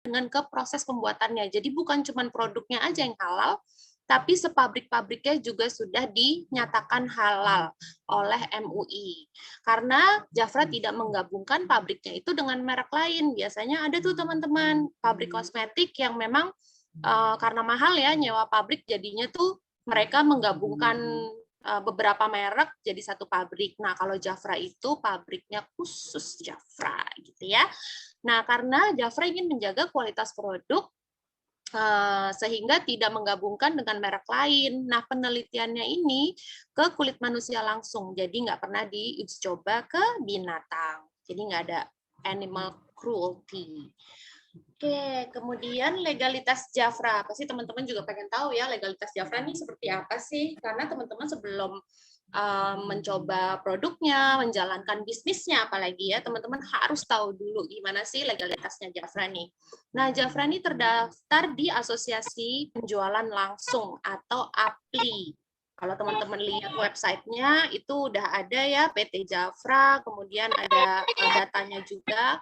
dengan ke proses pembuatannya. Jadi bukan cuma produknya aja yang halal, tapi sepabrik-pabriknya juga sudah dinyatakan halal oleh MUI. Karena Jafra tidak menggabungkan pabriknya itu dengan merek lain. Biasanya ada tuh teman-teman pabrik kosmetik yang memang karena mahal ya nyewa pabrik, jadinya tuh mereka menggabungkan beberapa merek jadi satu pabrik. Nah, kalau Jafra itu pabriknya khusus Jafra gitu ya. Nah, karena Jafra ingin menjaga kualitas produk sehingga tidak menggabungkan dengan merek lain. Nah, penelitiannya ini ke kulit manusia langsung, jadi nggak pernah diuji coba ke binatang. Jadi nggak ada animal cruelty. Oke, kemudian legalitas Jafra. Pasti teman-teman juga pengen tahu ya legalitas Jafra ini seperti apa sih? Karena teman-teman sebelum mencoba produknya, menjalankan bisnisnya apalagi ya, teman-teman harus tahu dulu gimana sih legalitasnya Jafra nih. Nah, Jafra ini terdaftar di Asosiasi Penjualan Langsung atau APLI. Kalau teman-teman lihat websitenya itu udah ada ya PT Jafra, kemudian ada datanya juga.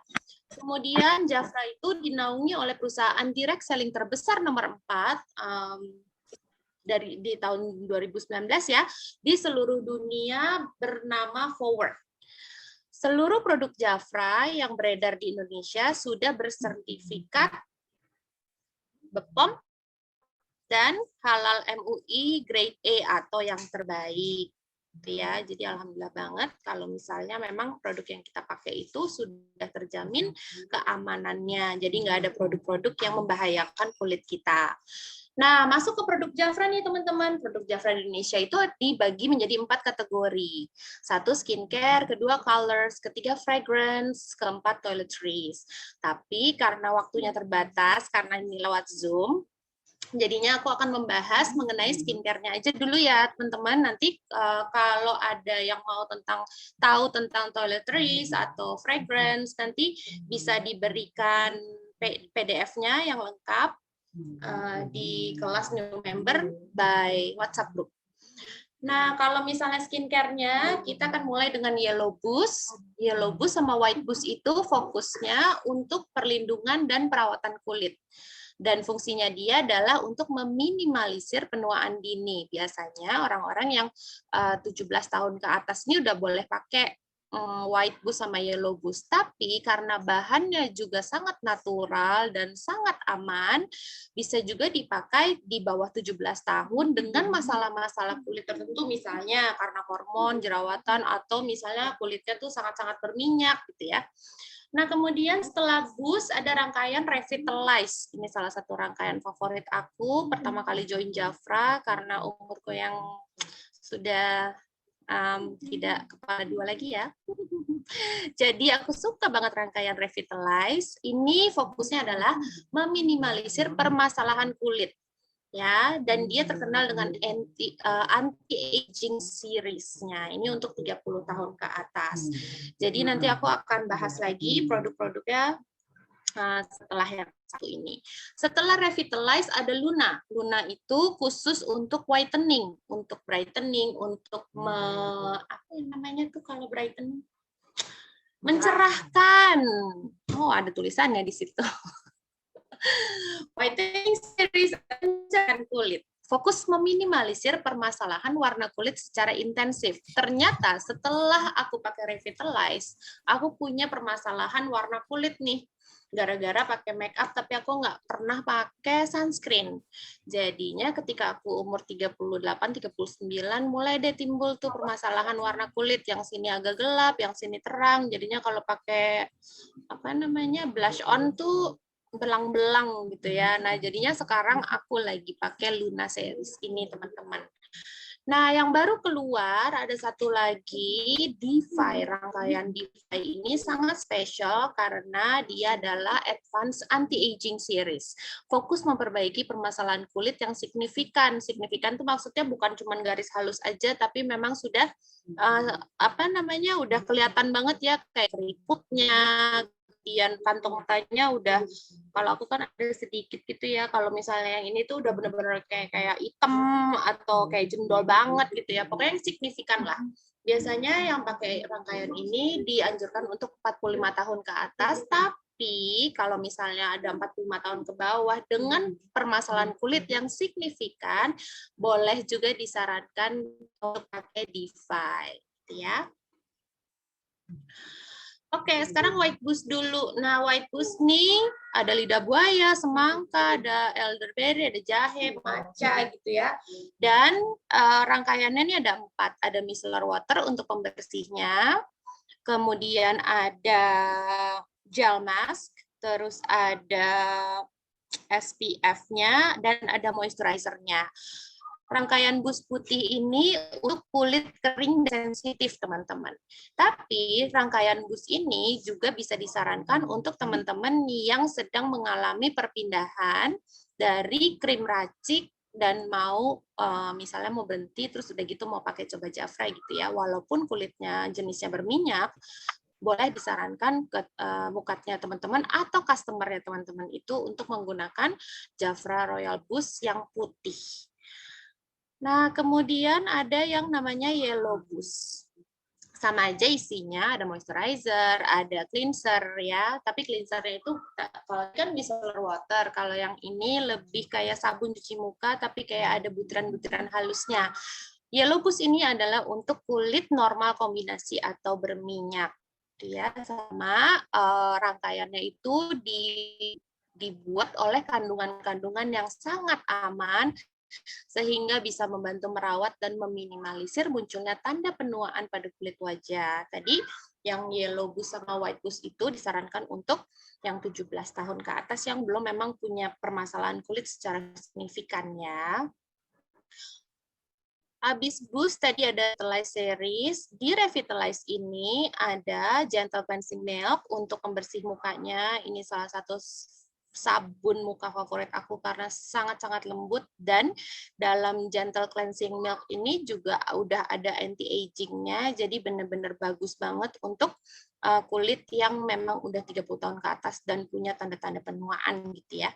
Kemudian Jafra itu dinaungi oleh perusahaan direct selling terbesar nomor 4 di tahun 2019 ya, di seluruh dunia bernama Forward. Seluruh produk Jafra yang beredar di Indonesia sudah bersertifikat BPOM dan halal MUI grade A atau yang terbaik. Ya, jadi alhamdulillah banget kalau misalnya memang produk yang kita pakai itu sudah terjamin keamanannya. Jadi nggak ada produk-produk yang membahayakan kulit kita. Nah, masuk ke produk Jafra nih teman-teman. Produk Jafra di Indonesia itu dibagi menjadi 4 kategori. 1 skincare, kedua colors, ketiga fragrance, keempat toiletries. Tapi karena waktunya terbatas, karena ini lewat Zoom, jadinya aku akan membahas mengenai skincare-nya aja dulu ya teman-teman. Nanti kalau ada yang mau tahu tentang toiletries atau fragrance, nanti bisa diberikan PDF-nya yang lengkap di kelas new member by WhatsApp group. Nah, kalau misalnya skincare-nya, kita akan mulai dengan Yellow Boost. Yellow Boost sama White Boost itu fokusnya untuk perlindungan dan perawatan kulit. Dan fungsinya dia adalah untuk meminimalisir penuaan dini. Biasanya orang-orang yang 17 tahun ke atas ini udah boleh pakai White Boost sama Yellow Boost. Tapi karena bahannya juga sangat natural dan sangat aman, bisa juga dipakai di bawah 17 tahun dengan masalah-masalah kulit tertentu, misalnya karena hormon, jerawatan, atau misalnya kulitnya tuh sangat-sangat berminyak gitu ya. Nah, kemudian setelah Boost ada rangkaian Revitalize. Ini salah satu rangkaian favorit aku. Pertama kali join Jafra karena umurku yang sudah tidak kepala dua lagi ya. Jadi aku suka banget rangkaian Revitalize. Ini fokusnya adalah meminimalisir permasalahan kulit. Ya, dan dia terkenal dengan anti-aging series-nya. Ini untuk 30 tahun ke atas. Jadi nanti aku akan bahas lagi produk-produknya setelah yang satu ini. Setelah Revitalize ada Luna. Luna itu khusus untuk whitening, untuk brightening, untuk apa namanya tuh kalau brightening? Mencerahkan. Oh, ada tulisannya di situ. Whitening series mencerahkan kulit. Fokus meminimalisir permasalahan warna kulit secara intensif. Ternyata setelah aku pakai Revitalize, aku punya permasalahan warna kulit nih. Gara-gara pakai make up tapi aku nggak pernah pakai sunscreen. Jadinya ketika aku umur 38-39 mulai deh timbul tuh permasalahan warna kulit, yang sini agak gelap, yang sini terang. Jadinya kalau pakai apa namanya blush on tuh belang-belang gitu ya. Nah, jadinya sekarang aku lagi pakai Luna series ini, teman-teman. Nah, yang baru keluar ada satu lagi, Defy. Rangkaian Defy ini sangat spesial karena dia adalah Advanced Anti-Aging Series. Fokus memperbaiki permasalahan kulit yang signifikan. Signifikan itu maksudnya bukan cuma garis halus aja, tapi memang sudah udah kelihatan banget ya, kayak keriputnya, kemudian kantong matanya udah, kalau aku kan ada sedikit gitu ya, kalau misalnya yang ini tuh udah bener-bener kayak hitam atau kayak jendol banget gitu ya, pokoknya yang signifikan lah. Biasanya yang pakai rangkaian ini dianjurkan untuk 45 tahun ke atas, tapi Tapi kalau misalnya ada 45 tahun ke bawah dengan permasalahan kulit yang signifikan, boleh juga disarankan untuk pakai DeFi, gitu ya. Oke, sekarang white boost dulu. Nah, white boost nih ada lidah buaya, semangka, ada elderberry, ada jahe, matcha gitu ya. Dan rangkaiannya ini ada 4. Ada micellar water untuk pembersihnya. Kemudian ada gel mask, terus ada SPF-nya, dan ada moisturizer-nya. Rangkaian boost putih ini untuk kulit kering dan sensitif, teman-teman. Tapi rangkaian boost ini juga bisa disarankan untuk teman-teman yang sedang mengalami perpindahan dari krim racik dan mau misalnya mau berhenti terus udah gitu mau pakai coba Jafra gitu ya. Walaupun kulitnya jenisnya berminyak, boleh disarankan ke mukanya teman-teman atau customer-nya teman-teman itu untuk menggunakan Jafra Royal Boost yang putih. Nah, kemudian ada yang namanya Yellow Boost. Sama aja isinya, ada moisturizer, ada cleanser ya. Tapi cleansernya itu kalau kan micellar water. Kalau yang ini lebih kayak sabun cuci muka, tapi kayak ada butiran-butiran halusnya. Yellow Boost ini adalah untuk kulit normal kombinasi atau berminyak. Ya, sama rangkaiannya itu dibuat oleh kandungan-kandungan yang sangat aman sehingga bisa membantu merawat dan meminimalisir munculnya tanda penuaan pada kulit wajah. Tadi yang yellow boost sama white boost itu disarankan untuk yang 17 tahun ke atas yang belum memang punya permasalahan kulit secara signifikan ya. Habis boost tadi ada Revitalize series. Di Revitalize ini ada Gentle Cleansing Milk untuk pembersih mukanya. Ini salah satu sabun muka favorit aku karena sangat-sangat lembut, dan dalam Gentle Cleansing Milk ini juga udah ada anti-aging-nya, jadi benar-benar bagus banget untuk kulit yang memang udah 30 tahun ke atas dan punya tanda-tanda penuaan gitu ya.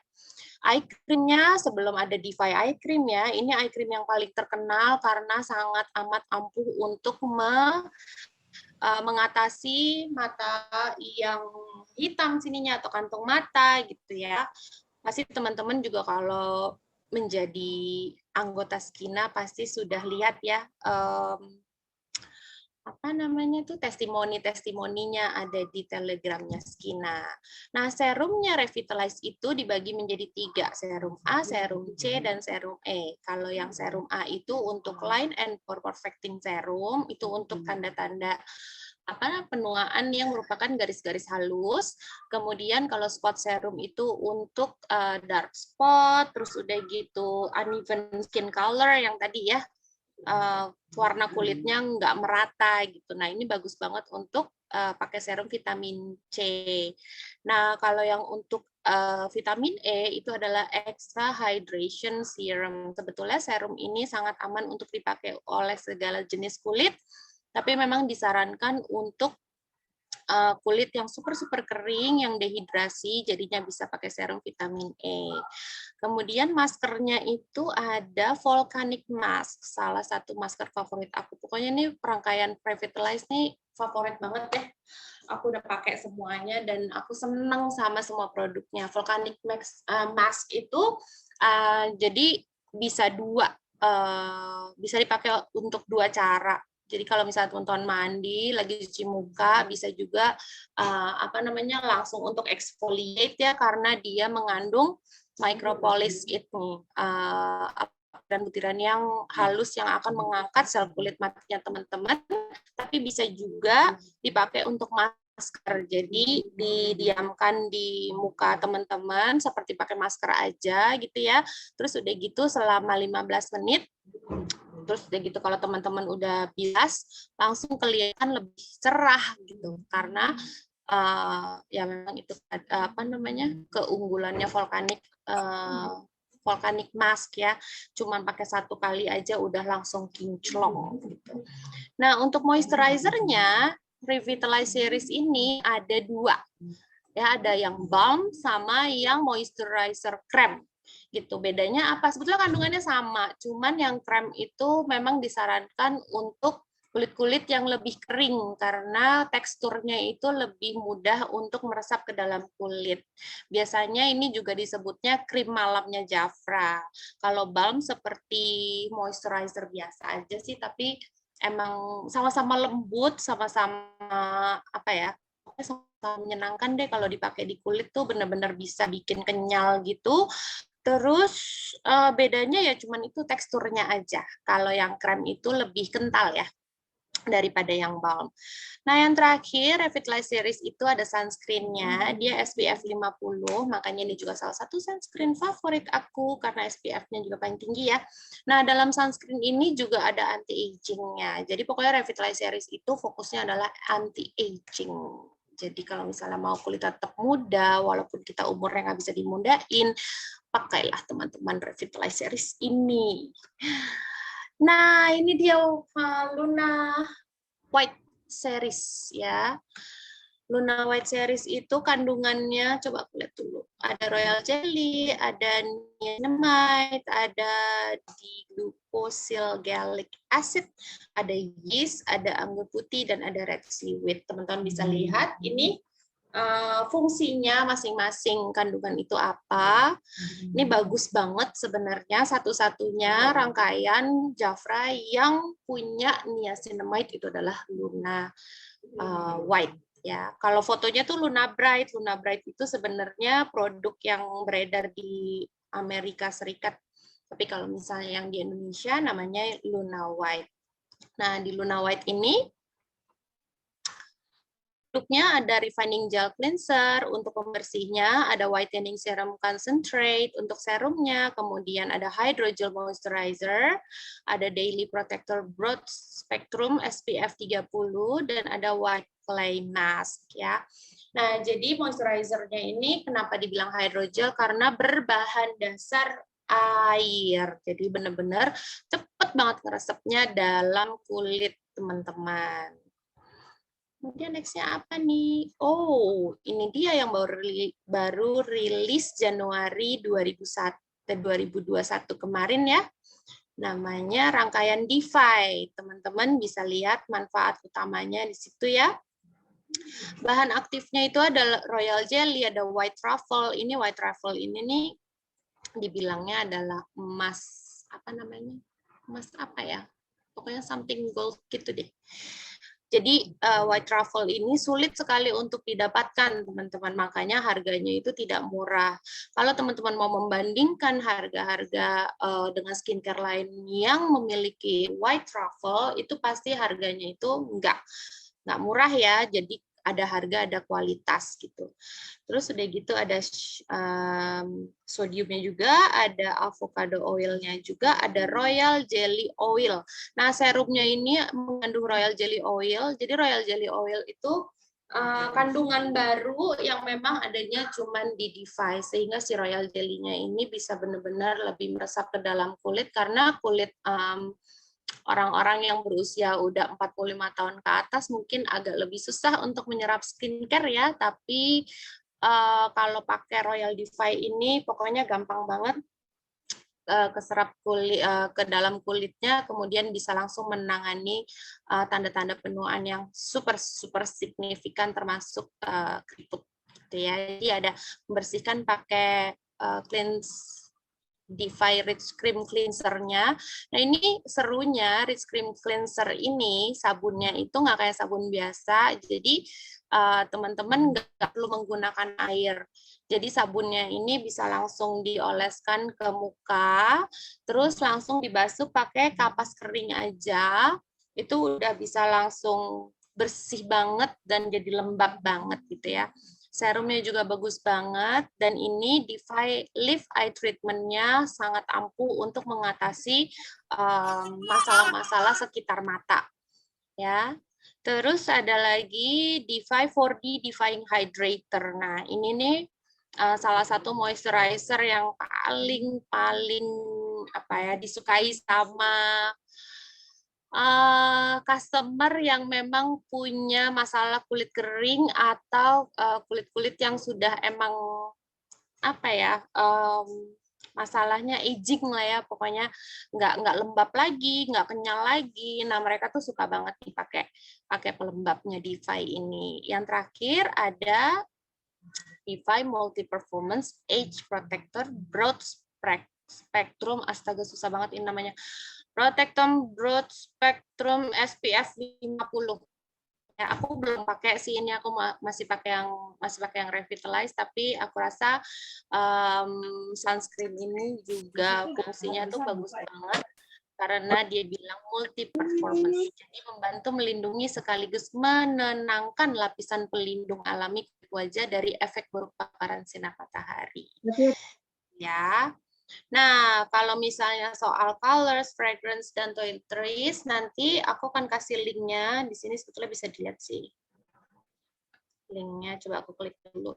Eye cream-nya sebelum ada DeFi eye cream ya, ini eye cream yang paling terkenal karena sangat amat ampuh untuk mengatasi mata yang hitam sininya atau kantung mata gitu ya. Pasti teman-teman juga kalau menjadi anggota Skina pasti sudah lihat ya apa namanya tuh testimoninya ada di telegramnya Skina. Nah, serumnya Revitalize itu dibagi menjadi 3, serum A, serum C, dan serum E. Kalau yang serum A itu untuk line and pore perfecting serum, itu untuk tanda-tanda penuaan yang merupakan garis-garis halus. Kemudian kalau spot serum itu untuk dark spot, terus udah gitu uneven skin color yang tadi ya, warna kulitnya nggak merata gitu. Nah, ini bagus banget untuk pakai serum vitamin C. Nah, kalau yang untuk vitamin E itu adalah extra hydration serum. Sebetulnya serum ini sangat aman untuk dipakai oleh segala jenis kulit, tapi memang disarankan untuk kulit yang super kering, yang dehidrasi, jadinya bisa pakai serum vitamin E. Kemudian maskernya itu ada Volcanic Mask, salah satu masker favorit aku. Pokoknya ini rangkaian Revitalize nih favorit banget deh. Aku udah pakai semuanya dan aku seneng sama semua produknya. Volcanic Mask itu jadi bisa bisa dipakai untuk 2 cara. Jadi kalau misalnya teman-teman mandi, lagi cuci muka, bisa juga langsung untuk exfoliate ya, karena dia mengandung micropolis itu, butiran yang halus yang akan mengangkat sel kulit matinya teman-teman, tapi bisa juga dipakai untuk masker. Jadi didiamkan di muka teman-teman seperti pakai masker aja gitu ya. Terus udah gitu selama 15 menit. Terus udah gitu kalau teman-teman udah bilas, langsung kelihatan lebih cerah gitu karena ya memang itu keunggulannya Volcanic Mask ya, cuman pakai 1 kali aja udah langsung kinclong gitu. Nah, untuk moisturizer-nya Revitalize series ini ada 2 ya, ada yang balm sama yang moisturizer krem gitu. Bedanya apa? Sebetulnya kandungannya sama, cuman yang krem itu memang disarankan untuk kulit-kulit yang lebih kering karena teksturnya itu lebih mudah untuk meresap ke dalam kulit. Biasanya ini juga disebutnya krim malamnya Jafra. Kalau balm seperti moisturizer biasa aja sih, tapi emang sama-sama lembut, sama-sama apa ya, sama-sama menyenangkan deh kalau dipakai di kulit tuh benar-benar bisa bikin kenyal gitu. Terus bedanya ya cuman itu teksturnya aja. Kalau yang krem itu lebih kental ya daripada yang balm. Nah, yang terakhir, Revitalize Series itu ada sunscreen-nya. Dia SPF 50, makanya ini juga salah satu sunscreen favorit aku karena SPF-nya juga paling tinggi ya. Nah, dalam sunscreen ini juga ada anti-aging-nya. Jadi pokoknya Revitalize Series itu fokusnya adalah anti-aging. Jadi kalau misalnya mau kulit tetap muda, walaupun kita umurnya nggak bisa dimudain, pakailah teman-teman Revitalize Series ini. Nah, ini dia Luna White Series ya. Luna White Series itu kandungannya, coba aku lihat dulu. Ada royal jelly, ada niacinamide, ada diglucosylgallic acid, ada yeast, ada anggur putih, dan ada red seaweed. Teman-teman bisa lihat ini fungsinya masing-masing kandungan itu apa. Ini bagus banget sebenarnya, satu-satunya rangkaian Jafra yang punya niacinamide itu adalah Luna White ya. Kalau fotonya tuh Luna Bright. Luna Bright itu sebenarnya produk yang beredar di Amerika Serikat. Tapi kalau misalnya yang di Indonesia namanya Luna White. Nah, di Luna White ini produknya ada refining gel cleanser untuk pembersihnya, ada whitening serum concentrate untuk serumnya, kemudian ada hydrogel moisturizer, ada daily protector broad spectrum SPF 30, dan ada white clay mask ya. Nah, jadi moisturizer-nya ini kenapa dibilang hydrogel? Karena berbahan dasar air. Jadi benar-benar cepat banget ngeresepnya dalam kulit teman-teman. Kemudian nextnya apa nih? Oh, ini dia yang baru rilis Januari 2021 kemarin ya. Namanya rangkaian DeFi. Teman-teman bisa lihat manfaat utamanya di situ ya. Bahan aktifnya itu ada royal jelly, ada white truffle. Ini white truffle ini nih dibilangnya adalah emas, apa namanya? Emas apa ya? Pokoknya something gold gitu deh. Jadi white truffle ini sulit sekali untuk didapatkan, teman-teman. Makanya harganya itu tidak murah. Kalau teman-teman mau membandingkan harga-harga dengan skincare lain yang memiliki white truffle, itu pasti harganya itu nggak murah ya. Jadi ada harga, ada kualitas gitu. Terus udah gitu ada sodiumnya juga, ada avocado oilnya juga, ada royal jelly oil. Nah, serumnya ini mengandung royal jelly oil. Jadi royal jelly oil itu kandungan baru yang memang adanya cuman di device, sehingga si royal jelly-nya ini bisa benar-benar lebih meresap ke dalam kulit, karena kulit orang-orang yang berusia udah 45 tahun ke atas mungkin agak lebih susah untuk menyerap skincare ya, tapi kalau pakai Royal Defy ini pokoknya gampang banget keserap kulit ke dalam kulitnya, kemudian bisa langsung menangani tanda-tanda penuaan yang super signifikan termasuk keriput gitu ya. Jadi ada membersihkan pakai cleanse Defy Rich Cream Cleanser-nya. Nah, ini serunya Rich Cream Cleanser ini sabunnya itu nggak kayak sabun biasa. Jadi teman-teman nggak perlu menggunakan air. Jadi sabunnya ini bisa langsung dioleskan ke muka, terus langsung dibasuh pakai kapas kering aja. Itu udah bisa langsung bersih banget dan jadi lembab banget gitu ya. Serumnya juga bagus banget, dan ini Defy Lift Eye Treatment-nya sangat ampuh untuk mengatasi masalah-masalah sekitar mata. Ya. Terus ada lagi Defy 4D Defying Hydrator. Nah, ini nih salah satu moisturizer yang paling apa ya disukai sama customer yang memang punya masalah kulit kering atau kulit-kulit yang sudah emang apa ya masalahnya aging lah ya, pokoknya nggak lembab lagi, nggak kenyal lagi. Nah mereka tuh suka banget nih pakai pelembabnya DeFi ini. Yang terakhir ada DeFi Multi Performance Age Protector Broad Spectrum. Astaga susah banget ini namanya. Protectum Broad Spectrum SPF 50. Ya, aku belum pakai sih ini, aku masih pakai yang Revitalize, tapi aku rasa sunscreen ini juga fungsinya tuh bagus banget karena dia bilang multi performance, jadi membantu melindungi sekaligus menenangkan lapisan pelindung alami wajah dari efek buruk paparan sinar matahari. Ya. Nah, kalau misalnya soal colors, fragrance, dan toiletries, nanti aku akan kasih linknya. Di sini sebetulnya bisa dilihat sih. Linknya, coba aku klik dulu.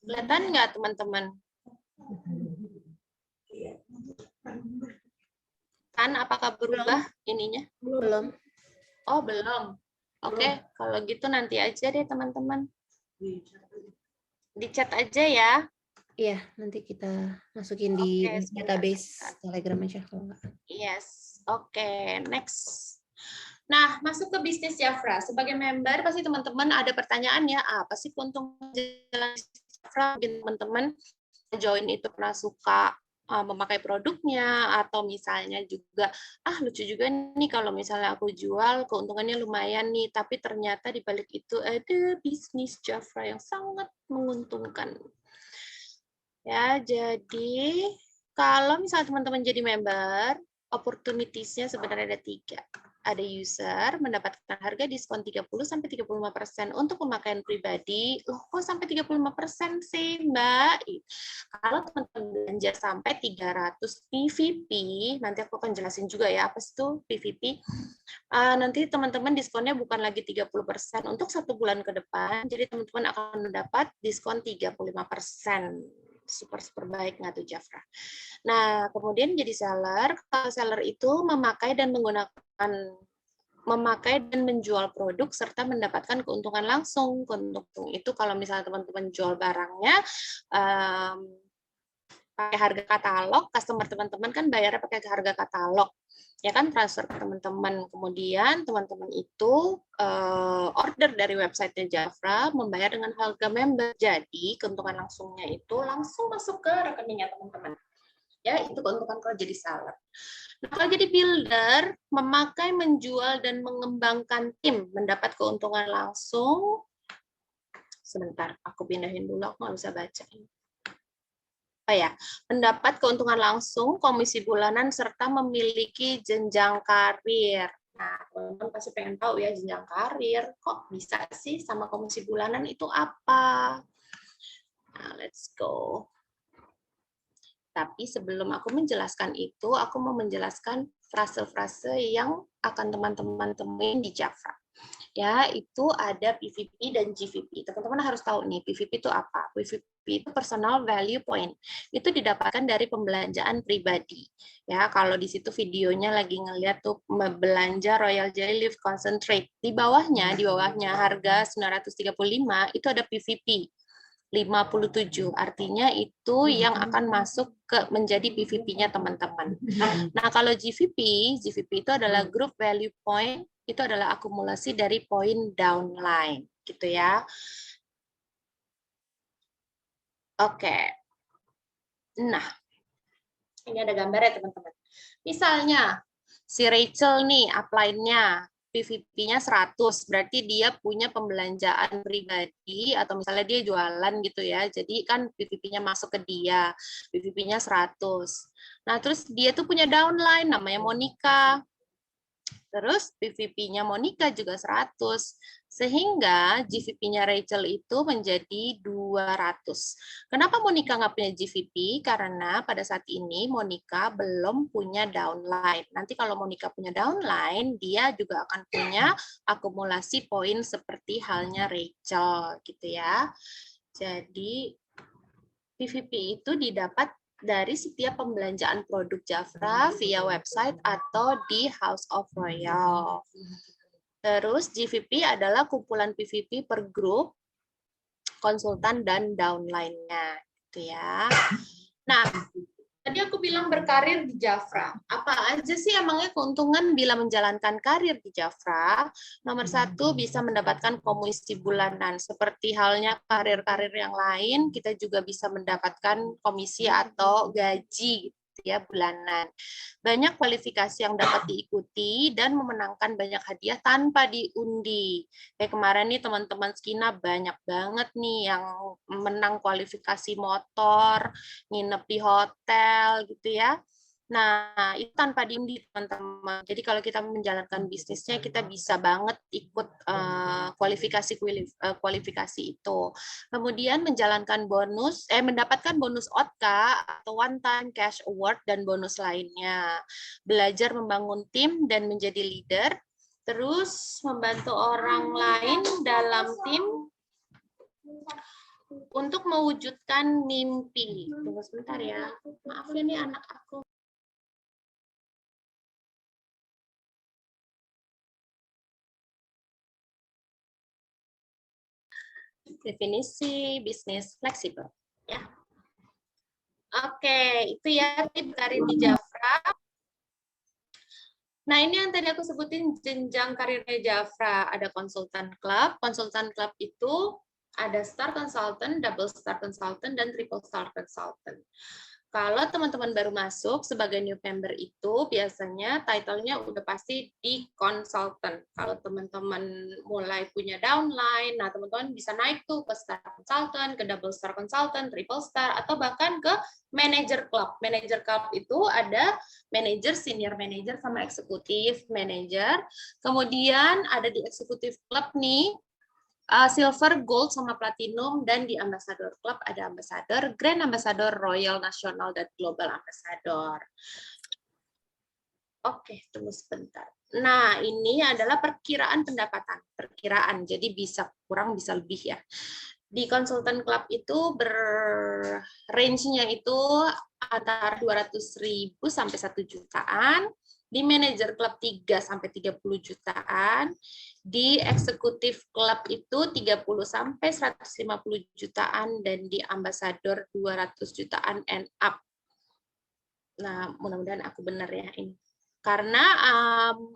Kelihatan nggak, teman-teman? Kan, apakah berubah ininya? Belum. Oh, belum. Oke, kalau gitu nanti aja deh, teman-teman. Di chat aja ya. Iya, nanti kita masukin di database Telegram aja kalau nggak. Yes, oke, next. Nah, masuk ke bisnis Jafra. Sebagai member, pasti teman-teman ada pertanyaan ya, apa sih keuntungan Jafra? Mungkin teman-teman join itu pernah suka memakai produknya, atau misalnya juga, lucu juga nih kalau misalnya aku jual, keuntungannya lumayan nih, tapi ternyata di balik itu ada bisnis Jafra yang sangat menguntungkan. Ya, jadi kalau misalnya teman-teman jadi member, opportunities-nya sebenarnya ada 3. Ada user mendapatkan harga diskon 30-35% untuk pemakaian pribadi. Loh, kok sampai 35% sih, Mbak? Kalau teman-teman belanja sampai 300 PVP, nanti aku akan jelasin juga ya, apa itu PVP. Nanti teman-teman diskonnya bukan lagi 30% untuk 1 bulan ke depan, jadi teman-teman akan mendapat diskon 35%. Super baik nggak tuh Jafra. Nah, kemudian jadi seller. Kalau seller itu memakai dan menjual produk serta mendapatkan keuntungan langsung. Keuntungan itu kalau misalnya teman-teman jual barangnya pakai harga katalog, customer teman-teman kan bayarnya pakai harga katalog. Ya kan, transfer ke teman-teman. Kemudian teman-teman itu order dari website Jafra, membayar dengan harga member. Jadi keuntungan langsungnya itu langsung masuk ke rekeningnya teman-teman. Ya, itu keuntungan kalau jadi seller. Nah, kalau jadi builder, memakai, menjual, dan mengembangkan tim, mendapat keuntungan langsung. Sebentar, aku pindahin dulu, aku nggak bisa baca ini. Ya, mendapat keuntungan langsung, komisi bulanan, serta memiliki jenjang karir. Nah, teman-teman pasti pengen tahu ya, jenjang karir. Kok bisa sih sama komisi bulanan itu apa? Nah, let's go. Tapi sebelum aku menjelaskan itu, aku mau menjelaskan frase-frase yang akan teman-teman temuin di Jafra. Ya, itu ada PVP dan GVP. Teman-teman harus tahu nih, PVP itu apa? PVP itu personal value point. Itu didapatkan dari pembelanjaan pribadi. Ya, kalau di situ videonya lagi ngeliat tuh belanja Royal Jelly Leaf Concentrate. Di bawahnya harga 935 itu ada PVP. 57, artinya itu yang akan masuk ke menjadi PVP-nya teman-teman. Nah, kalau GVP itu adalah group value point, itu adalah akumulasi dari poin downline, gitu ya. Oke. Nah, ini ada gambar ya teman-teman. Misalnya, si Rachel nih, upline-nya, PVP-nya 100, berarti dia punya pembelanjaan pribadi, atau misalnya dia jualan gitu ya, jadi kan PVP-nya masuk ke dia, PVP-nya 100. Nah, terus dia tuh punya downline, namanya Monica. Terus PVP-nya Monica juga 100. Sehingga GVP-nya Rachel itu menjadi 200. Kenapa Monica nggak punya GVP? Karena pada saat ini Monica belum punya downline. Nanti kalau Monica punya downline, dia juga akan punya akumulasi poin seperti halnya Rachel, gitu ya. Jadi PVP itu didapat dari setiap pembelanjaan produk Jafra via website atau di House of Royal. Terus GVP adalah kumpulan PVP per grup konsultan dan downline-nya, gitu ya. Nah, tadi aku bilang berkarir di Jafra. Apa aja sih emangnya keuntungan bila menjalankan karir di Jafra? Nomor satu, bisa mendapatkan komisi bulanan. Seperti halnya karir-karir yang lain, kita juga bisa mendapatkan komisi atau gaji ya bulanan. Banyak kualifikasi yang dapat diikuti dan memenangkan banyak hadiah tanpa diundi. Kayak kemarin nih teman-teman Skina banyak banget nih yang menang kualifikasi motor, nginep di hotel gitu ya. Nah, itu tanpa diundi teman-teman. Jadi kalau kita menjalankan bisnisnya, kita bisa banget ikut kualifikasi itu. Kemudian menjalankan mendapatkan bonus OTKA atau one time cash award dan bonus lainnya. Belajar membangun tim dan menjadi leader. Terus membantu orang lain dalam tim untuk mewujudkan mimpi. Tunggu sebentar ya. Maaf ya nih anak aku. Definisi bisnis fleksibel. Ya. Oke, itu ya karir di Jafra. Nah, ini yang tadi aku sebutin jenjang karirnya Jafra. Ada konsultan club. Konsultan club itu ada star consultant, double star consultant, dan triple star consultant. Kalau teman-teman baru masuk sebagai new member itu biasanya title-nya udah pasti di consultant. Kalau teman-teman mulai punya downline, nah teman-teman bisa naik tuh ke star consultant, ke double star consultant, triple star, atau bahkan ke manager club. Manager club itu ada manager, senior manager, sama eksekutif manager. Kemudian ada di eksekutif club nih, silver, gold, sama platinum, dan di ambassador club ada ambassador, grand ambassador, royal, nasional, dan global ambassador. Oke, tunggu sebentar. Nah, ini adalah perkiraan pendapatan. Perkiraan, jadi bisa kurang, bisa lebih ya. Di konsultan club itu range-nya itu antara 200.000 sampai 1 jutaan. Di manajer klub 3 sampai 30 jutaan, di eksekutif klub itu 30 sampai 150 jutaan, dan di ambasador 200 jutaan and up. Nah, mudah-mudahan aku benar ya ini. Karena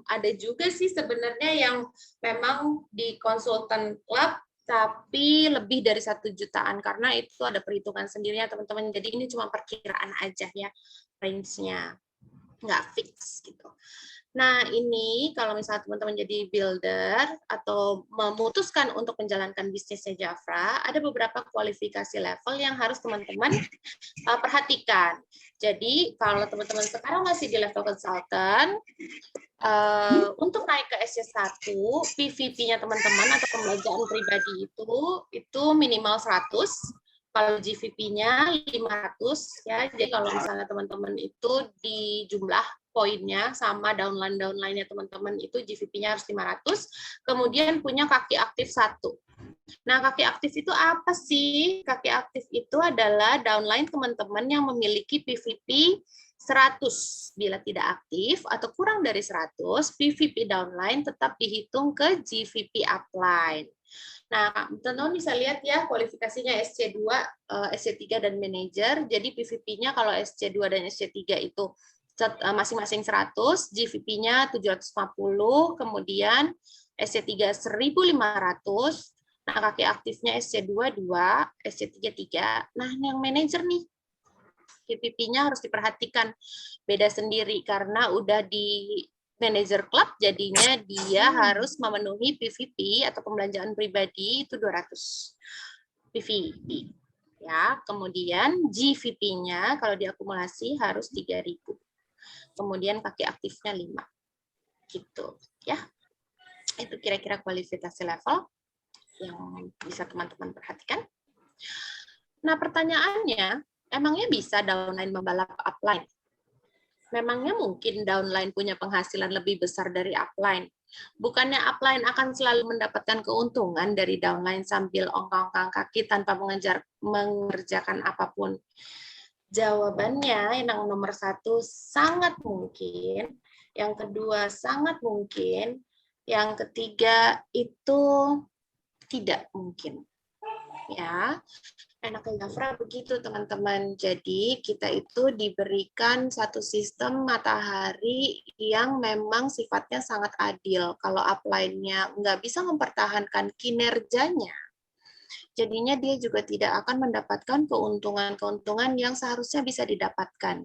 ada juga sih sebenarnya yang memang di konsultan klub tapi lebih dari 1 jutaan, karena itu ada perhitungan sendirinya teman-teman. Jadi ini cuma perkiraan aja ya range-nya, nggak fix gitu. Nah, ini kalau misalnya teman-teman jadi builder atau memutuskan untuk menjalankan bisnisnya Jafra, ada beberapa kualifikasi level yang harus teman-teman perhatikan. Jadi, kalau teman-teman sekarang masih di level consultant, untuk naik ke SC1, PVP-nya teman-teman atau pembelanjaan pribadi itu minimal 100, kalau GVP-nya 500 ya. Jadi kalau misalnya teman-teman itu di jumlah poinnya sama downline-nya teman-teman itu GVP-nya harus 500, kemudian punya kaki aktif 1. Nah, kaki aktif itu apa sih? Kaki aktif itu adalah downline teman-teman yang memiliki PVP 100. Bila tidak aktif atau kurang dari 100, PVP downline tetap dihitung ke GVP upline. Nah, teman-teman bisa lihat ya kualifikasinya SC2, SC3, dan manajer. Jadi PVP-nya kalau SC2 dan SC3 itu masing-masing 100, GVP-nya 750, kemudian SC3 1.500. Nah, kaki aktifnya SC2 2, SC3 3. Nah, yang manajer nih, PVP-nya harus diperhatikan beda sendiri karena udah di manager club, jadinya dia harus memenuhi PVP atau pembelanjaan pribadi itu 200 PVP. Ya, kemudian GVP-nya kalau diakumulasi harus 3.000. Kemudian kaki aktifnya 5. Gitu, ya. Itu kira-kira kualifikasi level yang bisa teman-teman perhatikan. Nah, pertanyaannya, emangnya bisa downline membalap upline? Memangnya mungkin downline punya penghasilan lebih besar dari upline? Bukannya upline akan selalu mendapatkan keuntungan dari downline sambil ongkang-ongkang kaki tanpa mengerjakan apapun? Jawabannya yang nomor 1 sangat mungkin, yang kedua sangat mungkin, yang ketiga itu tidak mungkin. Ya, enaknya Jafra begitu teman-teman. Jadi kita itu diberikan satu sistem matahari yang memang sifatnya sangat adil. Kalau upline-nya nggak bisa mempertahankan kinerjanya, jadinya dia juga tidak akan mendapatkan keuntungan-keuntungan yang seharusnya bisa didapatkan.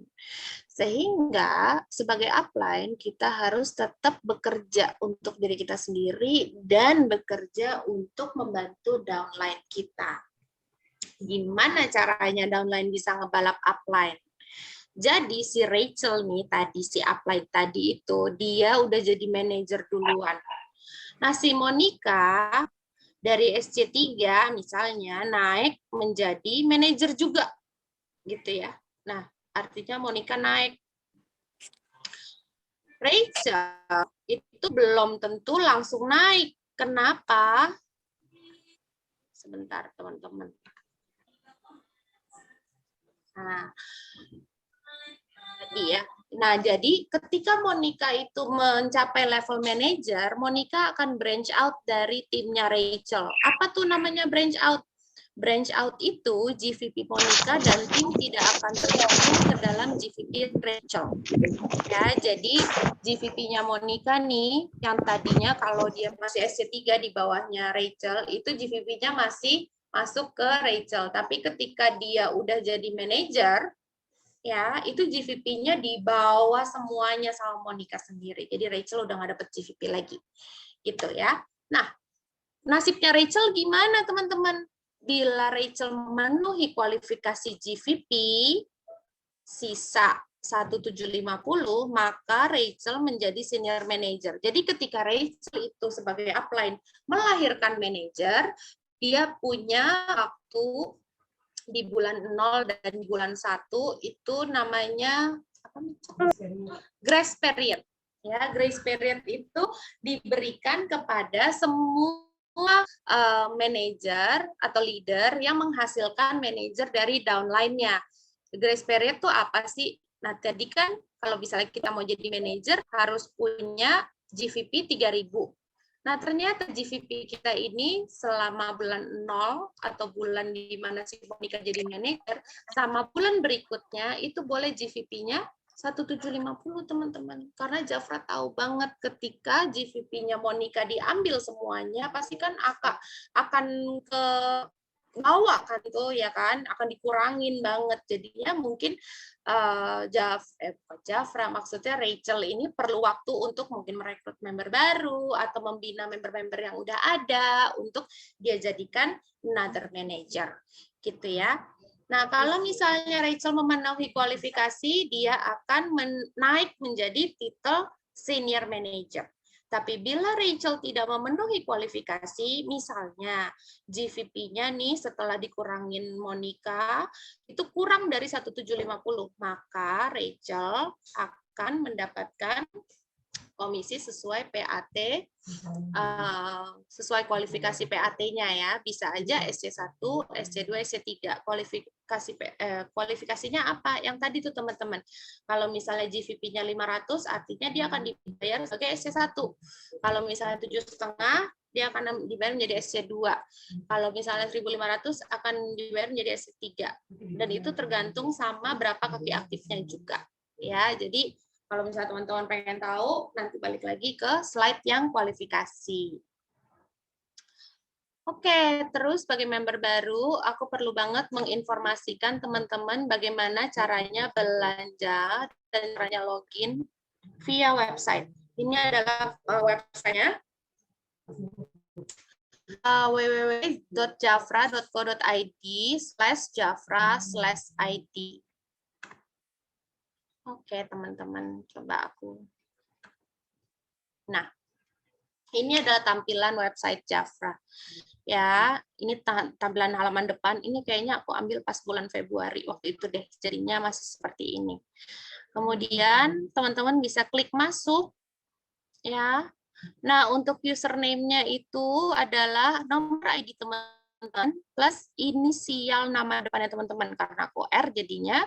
Sehingga sebagai upline kita harus tetap bekerja untuk diri kita sendiri dan bekerja untuk membantu downline kita. Gimana caranya downline bisa ngebalap upline? Jadi si Rachel nih tadi, si upline tadi itu, dia udah jadi manajer duluan. Nah si Monica dari SC3 misalnya naik menjadi manajer juga. Gitu ya. Nah artinya Monica naik. Rachel itu belum tentu langsung naik. Kenapa? Sebentar teman-teman. Nah, iya. Nah, jadi ketika Monica itu mencapai level manager, Monica akan branch out dari timnya Rachel. Apa tuh namanya branch out? Branch out itu GVP Monica dan tim tidak akan tergabung ke dalam GVP Rachel. Ya, jadi GVP-nya Monica nih, yang tadinya kalau dia masih SC3 di bawahnya Rachel, itu GVP-nya masih masuk ke Rachel. Tapi ketika dia udah jadi manajer, ya itu GVP-nya dibawa semuanya sama Monica sendiri. Jadi Rachel udah nggak dapet GVP lagi, gitu ya. Nah, nasibnya Rachel gimana teman-teman? Bila Rachel memenuhi kualifikasi GVP, sisa 1750, maka Rachel menjadi senior manager. Jadi ketika Rachel itu sebagai upline melahirkan manager, dia punya waktu di bulan 0 dan di bulan 1 itu namanya grace period. Ya, grace period itu diberikan kepada semua manajer atau leader yang menghasilkan manajer dari downline-nya. Grace period itu apa sih? Nah, tadi kan kalau misalnya kita mau jadi manajer harus punya GVP 3000. Nah, ternyata GVP kita ini selama bulan 0 atau bulan di mana si Monica jadi manajer, sama bulan berikutnya itu boleh GVP-nya 1750 teman-teman. Karena Jafra tahu banget ketika GVP-nya Monica diambil semuanya, pasti kan akan ke bawah kan tuh ya kan, akan dikurangin banget. Jadinya mungkin Jafra maksudnya Rachel ini perlu waktu untuk mungkin merekrut member baru atau membina member-member yang udah ada untuk dia jadikan another manager gitu ya. Nah, kalau misalnya Rachel memenuhi kualifikasi, dia akan naik menjadi titel senior manager. Tapi bila Rachel tidak memenuhi kualifikasi, misalnya GVP-nya nih setelah dikurangin Monica, itu kurang dari 1750, maka Rachel akan mendapatkan komisi sesuai PAT, sesuai kualifikasi PAT-nya ya. Bisa aja SC1, SC2, SC3. Kualifikasinya apa? Yang tadi tuh teman-teman. Kalau misalnya GVP-nya 500, artinya dia akan dibayar sebagai SC1. Kalau misalnya 7,5, dia akan dibayar menjadi SC2. Kalau misalnya 1.500 akan dibayar menjadi SC3. Dan itu tergantung sama berapa kaki aktifnya juga. Ya, jadi kalau misalnya teman-teman pengen tahu, nanti balik lagi ke slide yang kualifikasi. Oke, terus sebagai member baru, aku perlu banget menginformasikan teman-teman bagaimana caranya belanja dan caranya login via website. Ini adalah website-nya www.jafra.co.id/jafra/id. Oke, teman-teman, coba aku. Nah, ini adalah tampilan website Jafra. Ya, ini tampilan halaman depan. Ini kayaknya aku ambil pas bulan Februari waktu itu deh. Jadinya masih seperti ini. Kemudian teman-teman bisa klik masuk. Ya. Nah, untuk username-nya itu adalah nomor ID teman-teman plus inisial nama depannya teman-teman. Karena aku R jadinya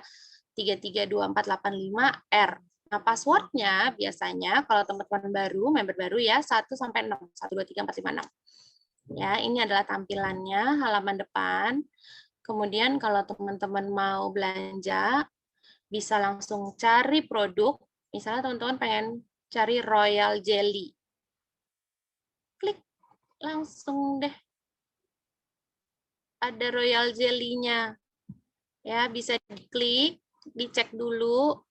332485R. Nah, passwordnya biasanya kalau teman-teman baru, member baru ya, 1 sampai 6, 1, 2, 3, 4, 5, 6. Ya, ini adalah tampilannya, halaman depan. Kemudian kalau teman-teman mau belanja, bisa langsung cari produk. Misalnya teman-teman pengen cari Royal Jelly. Klik, langsung deh. Ada Royal Jelly-nya. Ya, bisa diklik, dicek dulu.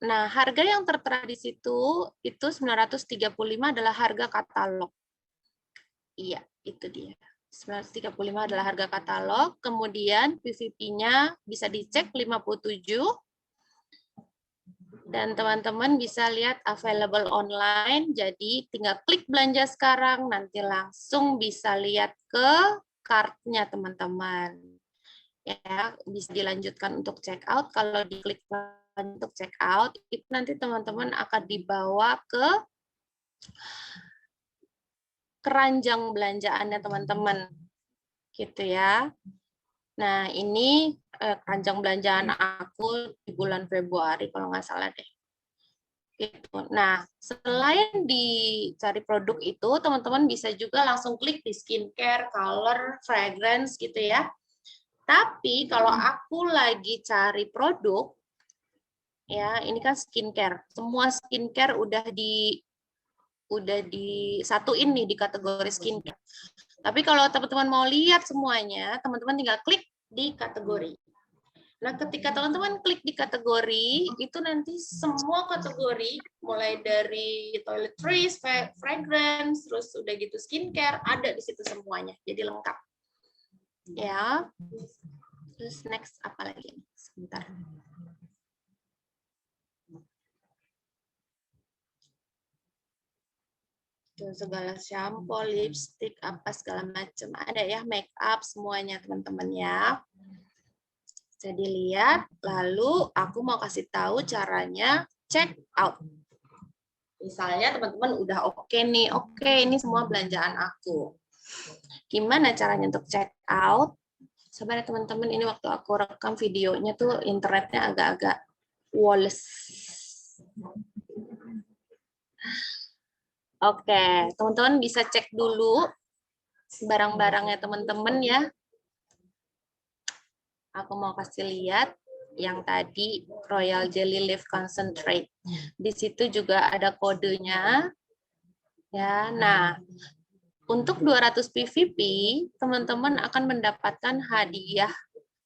Nah, harga yang tertera di situ itu 935 adalah harga katalog. Iya, itu dia. 935 adalah harga katalog, kemudian PVP-nya bisa dicek 57, dan teman-teman bisa lihat available online, jadi tinggal klik belanja sekarang, nanti langsung bisa lihat ke kartnya teman-teman. Ya, bisa dilanjutkan untuk check out. Kalau diklik untuk check out, itu nanti teman-teman akan dibawa ke keranjang belanjaannya teman-teman, gitu ya. Nah, ini keranjang belanjaan aku di bulan Februari kalau nggak salah deh. Gitu. Nah, selain dicari produk itu, teman-teman bisa juga langsung klik di skincare, color, fragrance gitu ya. Tapi kalau aku lagi cari produk, ya ini kan skincare. Semua skincare udah disatuin nih di kategori skincare. Tapi kalau teman-teman mau lihat semuanya, teman-teman tinggal klik di kategori. Nah, ketika teman-teman klik di kategori, itu nanti semua kategori, mulai dari toiletries, fragrance, terus udah gitu skincare, ada di situ semuanya. Jadi lengkap. Ya. Terus next apa lagi? Sebentar. Tuh, segala shampoo, lipstick, apa segala macam. Ada ya, make up semuanya teman-teman ya. Bisa dilihat, lalu aku mau kasih tahu caranya check out. Misalnya teman-teman udah oke nih, oke ini semua belanjaan aku. Gimana caranya untuk check out? Sabar ya teman-teman, ini waktu aku rekam videonya tuh internetnya agak-agak woles. Oke, teman-teman bisa cek dulu barang-barangnya teman-teman ya. Aku mau kasih lihat yang tadi Royal Jelly Leaf Concentrate. Di situ juga ada kodenya. Ya, nah untuk 200 PVP teman-teman akan mendapatkan hadiah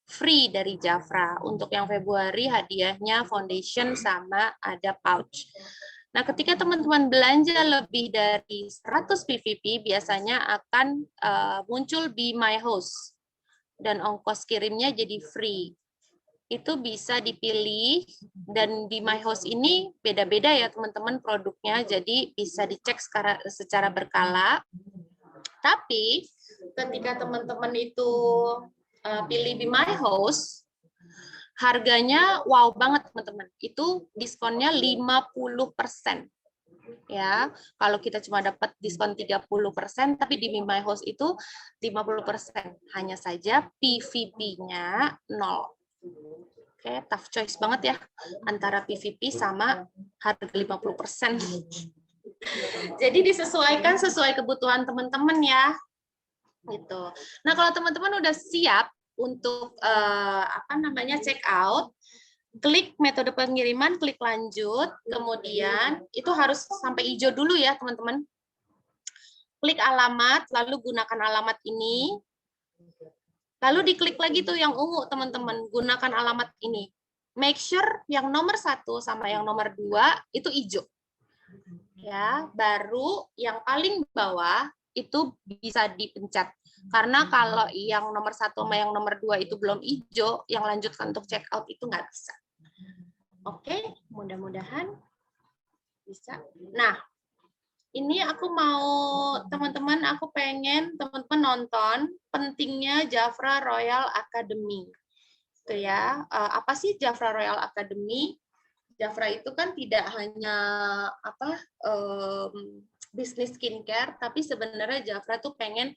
free dari Jafra. Untuk yang Februari hadiahnya foundation sama ada pouch. Nah, ketika teman-teman belanja lebih dari 100 PVP biasanya akan muncul Be My Host dan ongkos kirimnya jadi free. Itu bisa dipilih, dan di My Host ini beda-beda ya teman-teman produknya, jadi bisa dicek secara berkala. Tapi ketika teman-teman itu pilih Be My Host, harganya wow banget teman-teman. Itu diskonnya 50%. Ya, kalau kita cuma dapat diskon 30%, tapi di Be My Host itu 50%. Hanya saja PVP-nya 0. Oke, tough choice banget ya antara PVP sama harga 50%. Jadi disesuaikan sesuai kebutuhan teman-teman ya. Gitu. Nah, kalau teman-teman udah siap untuk check out, klik metode pengiriman, klik lanjut, kemudian itu harus sampai hijau dulu ya teman-teman. Klik alamat, lalu gunakan alamat ini, lalu diklik lagi tuh yang ungu teman-teman, gunakan alamat ini. Make sure yang nomor 1 sama yang nomor 2 itu hijau. Ya, baru yang paling bawah itu bisa dipencet. Karena kalau yang nomor 1 sama yang nomor 2 itu belum hijau, yang lanjutkan untuk check out itu nggak bisa. Oke, mudah-mudahan bisa. Nah, ini aku mau teman-teman, aku pengen teman-teman nonton pentingnya Jafra Royal Academy. Itu ya, apa sih Jafra Royal Academy? Jafra itu kan tidak hanya bisnis skincare, tapi sebenarnya Jafra tuh pengen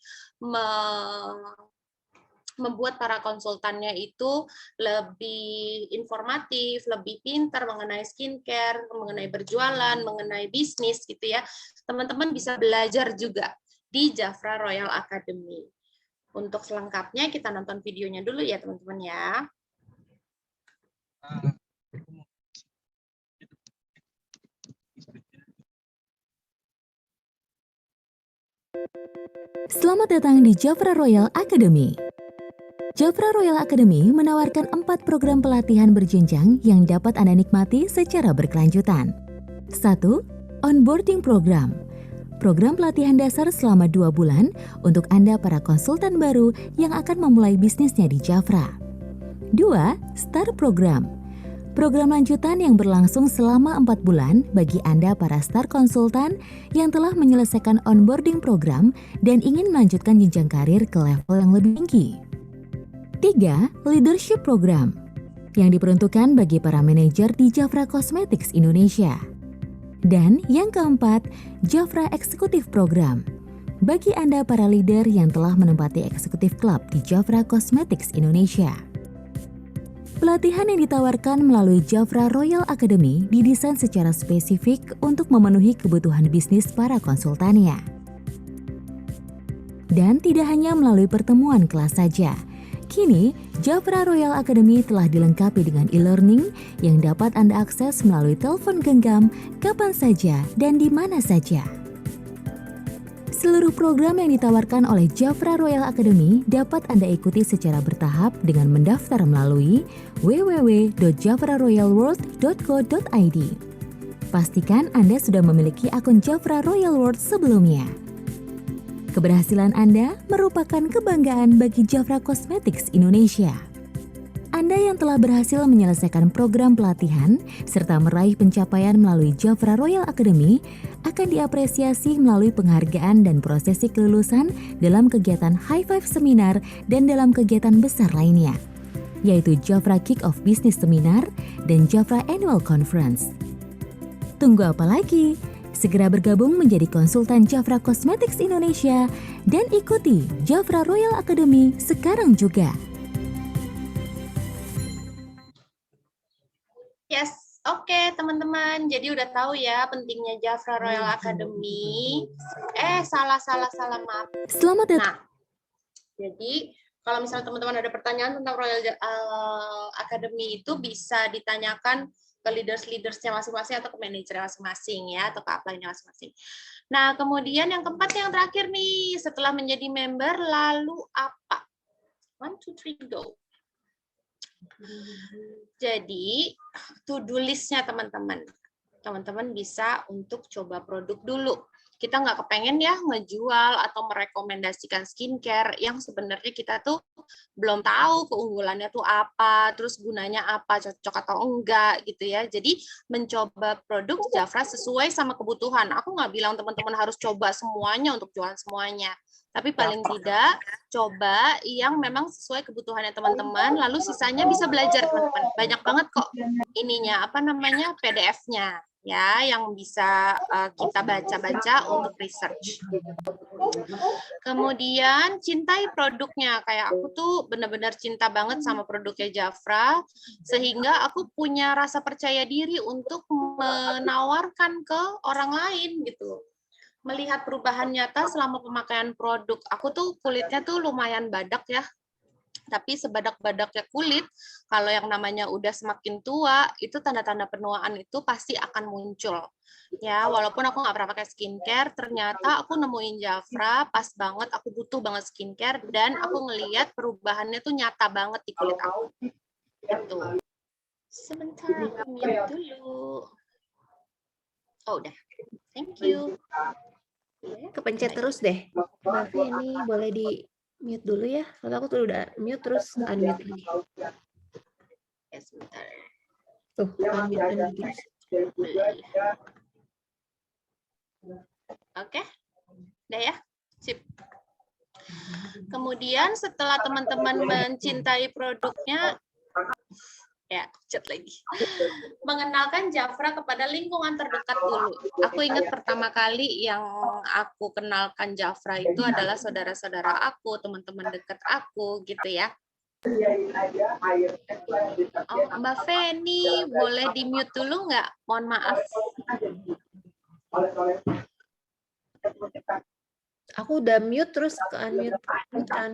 membuat para konsultannya itu lebih informatif, lebih pintar mengenai skincare, mengenai berjualan, mengenai bisnis gitu ya. Teman-teman bisa belajar juga di Jafra Royal Academy. Untuk selengkapnya kita nonton videonya dulu ya teman-teman ya. Selamat datang di Jafra Royal Academy. Jafra Royal Academy menawarkan 4 program pelatihan berjenjang yang dapat Anda nikmati secara berkelanjutan. 1. Onboarding Program. Program pelatihan dasar selama 2 bulan untuk Anda para konsultan baru yang akan memulai bisnisnya di Jafra. 2. Star Program. Program lanjutan yang berlangsung selama 4 bulan bagi Anda para star konsultan yang telah menyelesaikan onboarding program dan ingin melanjutkan jenjang karir ke level yang lebih tinggi. 3. Leadership Program yang diperuntukkan bagi para manajer di Jafra Cosmetics Indonesia. Dan yang keempat, Jafra Executive Program bagi Anda para leader yang telah menempati Executive Club di Jafra Cosmetics Indonesia. Pelatihan yang ditawarkan melalui Jafra Royal Academy didesain secara spesifik untuk memenuhi kebutuhan bisnis para konsultannya. Dan tidak hanya melalui pertemuan kelas saja. Kini, Jafra Royal Academy telah dilengkapi dengan e-learning yang dapat Anda akses melalui telepon genggam kapan saja dan di mana saja. Seluruh program yang ditawarkan oleh Jafra Royal Academy dapat Anda ikuti secara bertahap dengan mendaftar melalui www.jafraroyalworld.co.id. Pastikan Anda sudah memiliki akun Jafra Royal World sebelumnya. Keberhasilan Anda merupakan kebanggaan bagi Jafra Cosmetics Indonesia. Anda yang telah berhasil menyelesaikan program pelatihan serta meraih pencapaian melalui Jafra Royal Academy akan diapresiasi melalui penghargaan dan prosesi kelulusan dalam kegiatan High Five Seminar dan dalam kegiatan besar lainnya, yaitu Jafra Kick-Off Business Seminar dan Jafra Annual Conference. Tunggu apa lagi? Segera bergabung menjadi konsultan Jafra Cosmetics Indonesia dan ikuti Jafra Royal Academy sekarang juga. Yes, oke teman-teman. Jadi udah tahu ya pentingnya Jafra Royal Academy. Salah maaf. Selamat datang. Nah, jadi kalau misalnya teman-teman ada pertanyaan tentang Royal Academy itu bisa ditanyakan ke leaders-leadersnya masing-masing atau ke manajernya masing-masing ya, atau ke upline-nya masing-masing. Nah, kemudian yang keempat yang terakhir nih, setelah menjadi member lalu apa? 1, 2, 3, go. Jadi, to-do list-nya teman-teman. Teman-teman bisa untuk coba produk dulu. Kita nggak kepengen ya ngejual atau merekomendasikan skincare yang sebenarnya kita tuh belum tahu keunggulannya tuh apa, terus gunanya apa, cocok atau enggak gitu ya. Jadi mencoba produk Jafra sesuai sama kebutuhan. Aku nggak bilang teman-teman harus coba semuanya untuk jualan semuanya. Tapi paling tidak coba yang memang sesuai kebutuhannya teman-teman, lalu sisanya bisa belajar teman-teman. Banyak banget kok ininya, apa namanya, PDF-nya ya, yang bisa kita baca-baca untuk research. Kemudian cintai produknya, kayak aku tuh benar-benar cinta banget sama produknya Jafra, sehingga aku punya rasa percaya diri untuk menawarkan ke orang lain gitu. Melihat perubahan nyata selama pemakaian produk. Aku tuh kulitnya tuh lumayan badak ya, tapi sebadak-badaknya kulit, kalau yang namanya udah semakin tua, itu tanda-tanda penuaan itu pasti akan muncul. Ya, walaupun aku nggak pernah pakai skincare, ternyata aku nemuin Jafra, pas banget, aku butuh banget skincare, dan aku ngelihat perubahannya tuh nyata banget di kulit aku. Gitu. Sebentar, aku mute dulu. Oh, udah. Thank you. Kepencet terus deh. Mbak Feni boleh di mute dulu ya. Soalnya aku tuh udah mute terus unmute lagi. Ya, sebentar. Tuh, unmute terus. Oke. Udah ya? Sip. Kemudian setelah teman-teman mencintai produknya, ya, chat lagi. Mengenalkan Jafra kepada lingkungan terdekat dulu. Aku ingat pertama kali yang aku kenalkan Jafra itu adalah saudara-saudara aku, teman-teman dekat aku, gitu ya. Oh, Mbak Feni, boleh di-mute dulu nggak? Mohon maaf. Aku udah mute terus ke unmute.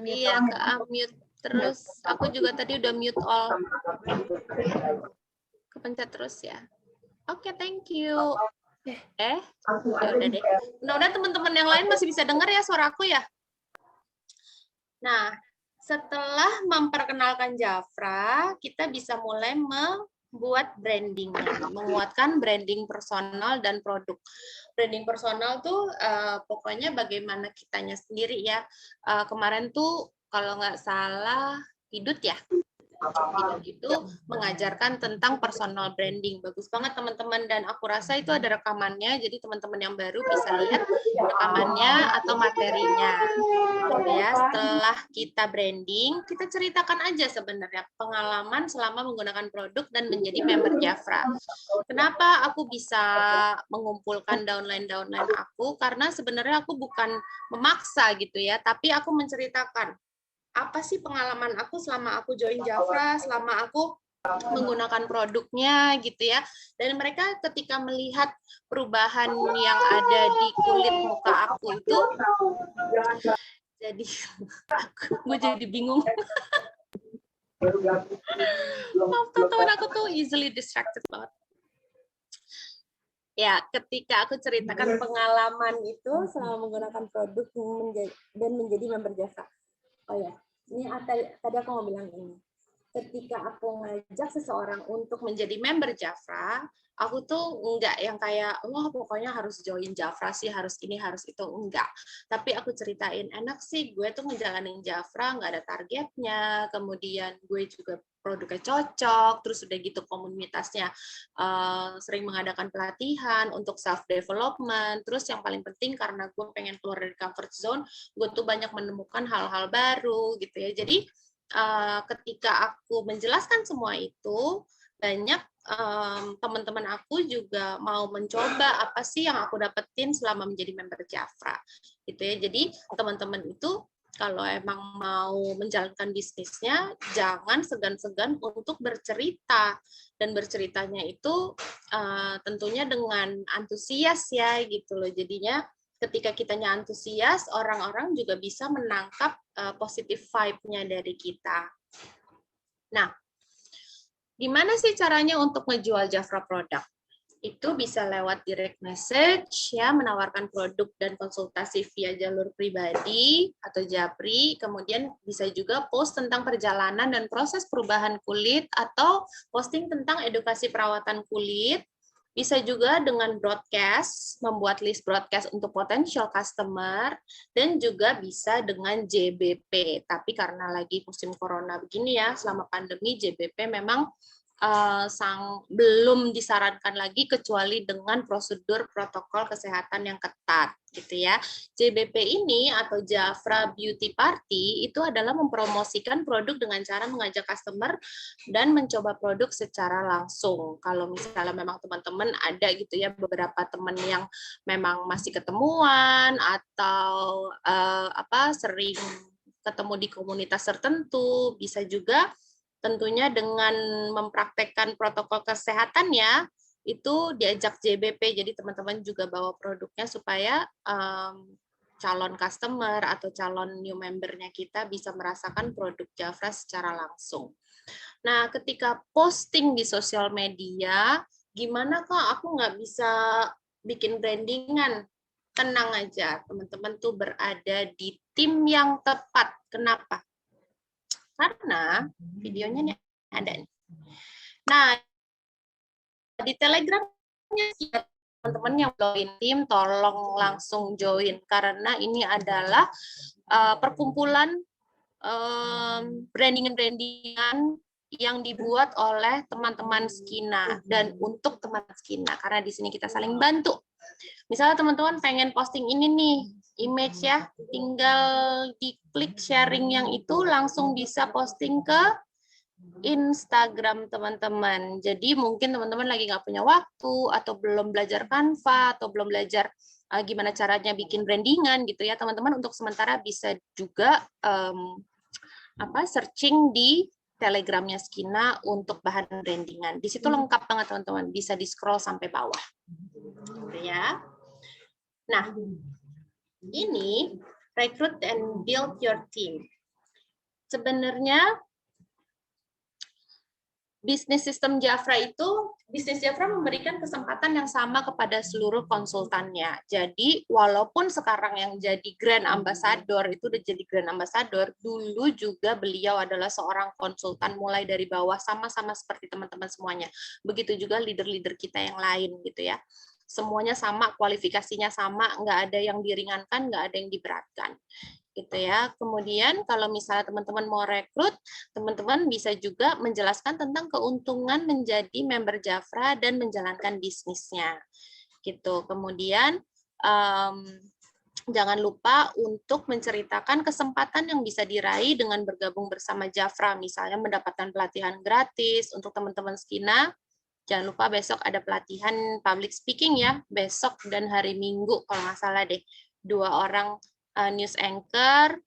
Iya, ke unmute terus. Aku juga tadi udah mute all. Kepencet terus ya. Oke, thank you. Ya udah deh. Mudah-mudahan teman-teman yang lain masih bisa dengar ya suara aku ya. Nah, setelah memperkenalkan Jafra, kita bisa mulai membuat brandingnya, menguatkan branding personal dan produk. Branding personal tuh pokoknya bagaimana kitanya sendiri ya. Kemarin tuh kalau nggak salah Hidut ya. Hidut itu mengajarkan tentang personal branding. Bagus banget teman-teman, dan aku rasa itu ada rekamannya, jadi teman-teman yang baru bisa lihat rekamannya atau materinya. Ya, setelah kita branding, kita ceritakan aja sebenarnya pengalaman selama menggunakan produk dan menjadi member Jafra. Kenapa aku bisa mengumpulkan downline-downline aku? Karena sebenarnya aku bukan memaksa gitu ya, tapi aku menceritakan apa sih pengalaman aku selama aku join Jafra, selama aku menggunakan produknya gitu ya. Dan mereka ketika melihat perubahan yang ada di kulit muka aku itu, jadi gue jadi bingung. Maaf teman-teman, aku tuh easily distracted banget. Ya, ketika aku ceritakan pengalaman itu selama menggunakan produk dan menjadi member Jafra. Oh ya, ini tadi aku mau bilang ini. Ketika aku ngajak seseorang untuk menjadi member Jafra, aku tuh enggak yang kayak, wah pokoknya harus join Jafra sih, harus ini, harus itu, enggak. Tapi aku ceritain, enak sih gue tuh ngejalanin Jafra, nggak ada targetnya, kemudian gue juga produknya cocok, terus udah gitu komunitasnya sering mengadakan pelatihan untuk self-development, terus yang paling penting karena gue pengen keluar dari comfort zone, gue tuh banyak menemukan hal-hal baru gitu ya. Jadi ketika aku menjelaskan semua itu, banyak teman-teman aku juga mau mencoba apa sih yang aku dapetin selama menjadi member Jafra gitu ya. Jadi teman-teman itu kalau emang mau menjalankan bisnisnya, jangan segan-segan untuk bercerita, dan berceritanya itu tentunya dengan antusias ya gitu loh. Jadinya ketika kitanya antusias, orang-orang juga bisa menangkap positive vibe-nya dari kita. Nah, gimana sih caranya untuk ngejual Jafra produk? Itu bisa lewat direct message, ya, menawarkan produk dan konsultasi via jalur pribadi atau Japri, kemudian bisa juga post tentang perjalanan dan proses perubahan kulit, atau posting tentang edukasi perawatan kulit. Bisa juga dengan broadcast, membuat list broadcast untuk potential customer, dan juga bisa dengan JBP. Tapi karena lagi musim corona begini ya, selama pandemi JBP memang belum disarankan lagi kecuali dengan prosedur protokol kesehatan yang ketat gitu ya. JBP ini atau Jafra Beauty Party itu adalah mempromosikan produk dengan cara mengajak customer dan mencoba produk secara langsung. Kalau misalnya memang teman-teman ada gitu ya beberapa teman yang memang masih ketemuan atau sering ketemu di komunitas tertentu, bisa juga tentunya dengan mempraktekkan protokol kesehatan ya, itu diajak JBP, jadi teman-teman juga bawa produknya supaya calon customer atau calon new membernya kita bisa merasakan produk Jafra secara langsung. Nah, ketika posting di sosial media, gimana kok aku nggak bisa bikin brandingan? Tenang aja, teman-teman tuh berada di tim yang tepat. Kenapa? Karena videonya nih ada nih. Nah, di Telegramnya teman-teman yang join tim tolong langsung join karena ini adalah perkumpulan brandingan yang dibuat oleh teman-teman Skina dan untuk teman Skina karena di sini kita saling bantu. Misalnya teman-teman pengen posting ini nih, image ya, tinggal diklik sharing yang itu langsung bisa posting ke Instagram teman-teman. Jadi mungkin teman-teman lagi nggak punya waktu atau belum belajar Canva atau belum belajar gimana caranya bikin brandingan gitu ya teman-teman. Untuk sementara bisa juga searching di Telegramnya Skina untuk bahan brandingan. Di situ lengkap banget teman-teman, bisa di scroll sampai bawah. Ya. Nah, ini recruit and build your team. Sebenarnya bisnis sistem Jafra bisnis Jafra memberikan kesempatan yang sama kepada seluruh konsultannya. Jadi walaupun sekarang yang jadi Grand Ambassador itu udah jadi Grand Ambassador, dulu juga beliau adalah seorang konsultan mulai dari bawah, sama-sama seperti teman-teman semuanya. Begitu juga leader-leader kita yang lain gitu ya. Semuanya sama, kualifikasinya sama, nggak ada yang diringankan, nggak ada yang diberatkan. Gitu ya. Kemudian kalau misalnya teman-teman mau rekrut, teman-teman bisa juga menjelaskan tentang keuntungan menjadi member Jafra dan menjalankan bisnisnya. Gitu. Kemudian jangan lupa untuk menceritakan kesempatan yang bisa diraih dengan bergabung bersama Jafra, misalnya mendapatkan pelatihan gratis untuk teman-teman Skina. Jangan lupa besok ada pelatihan public speaking ya, besok dan hari Minggu kalau nggak salah deh. 2 orang news anchor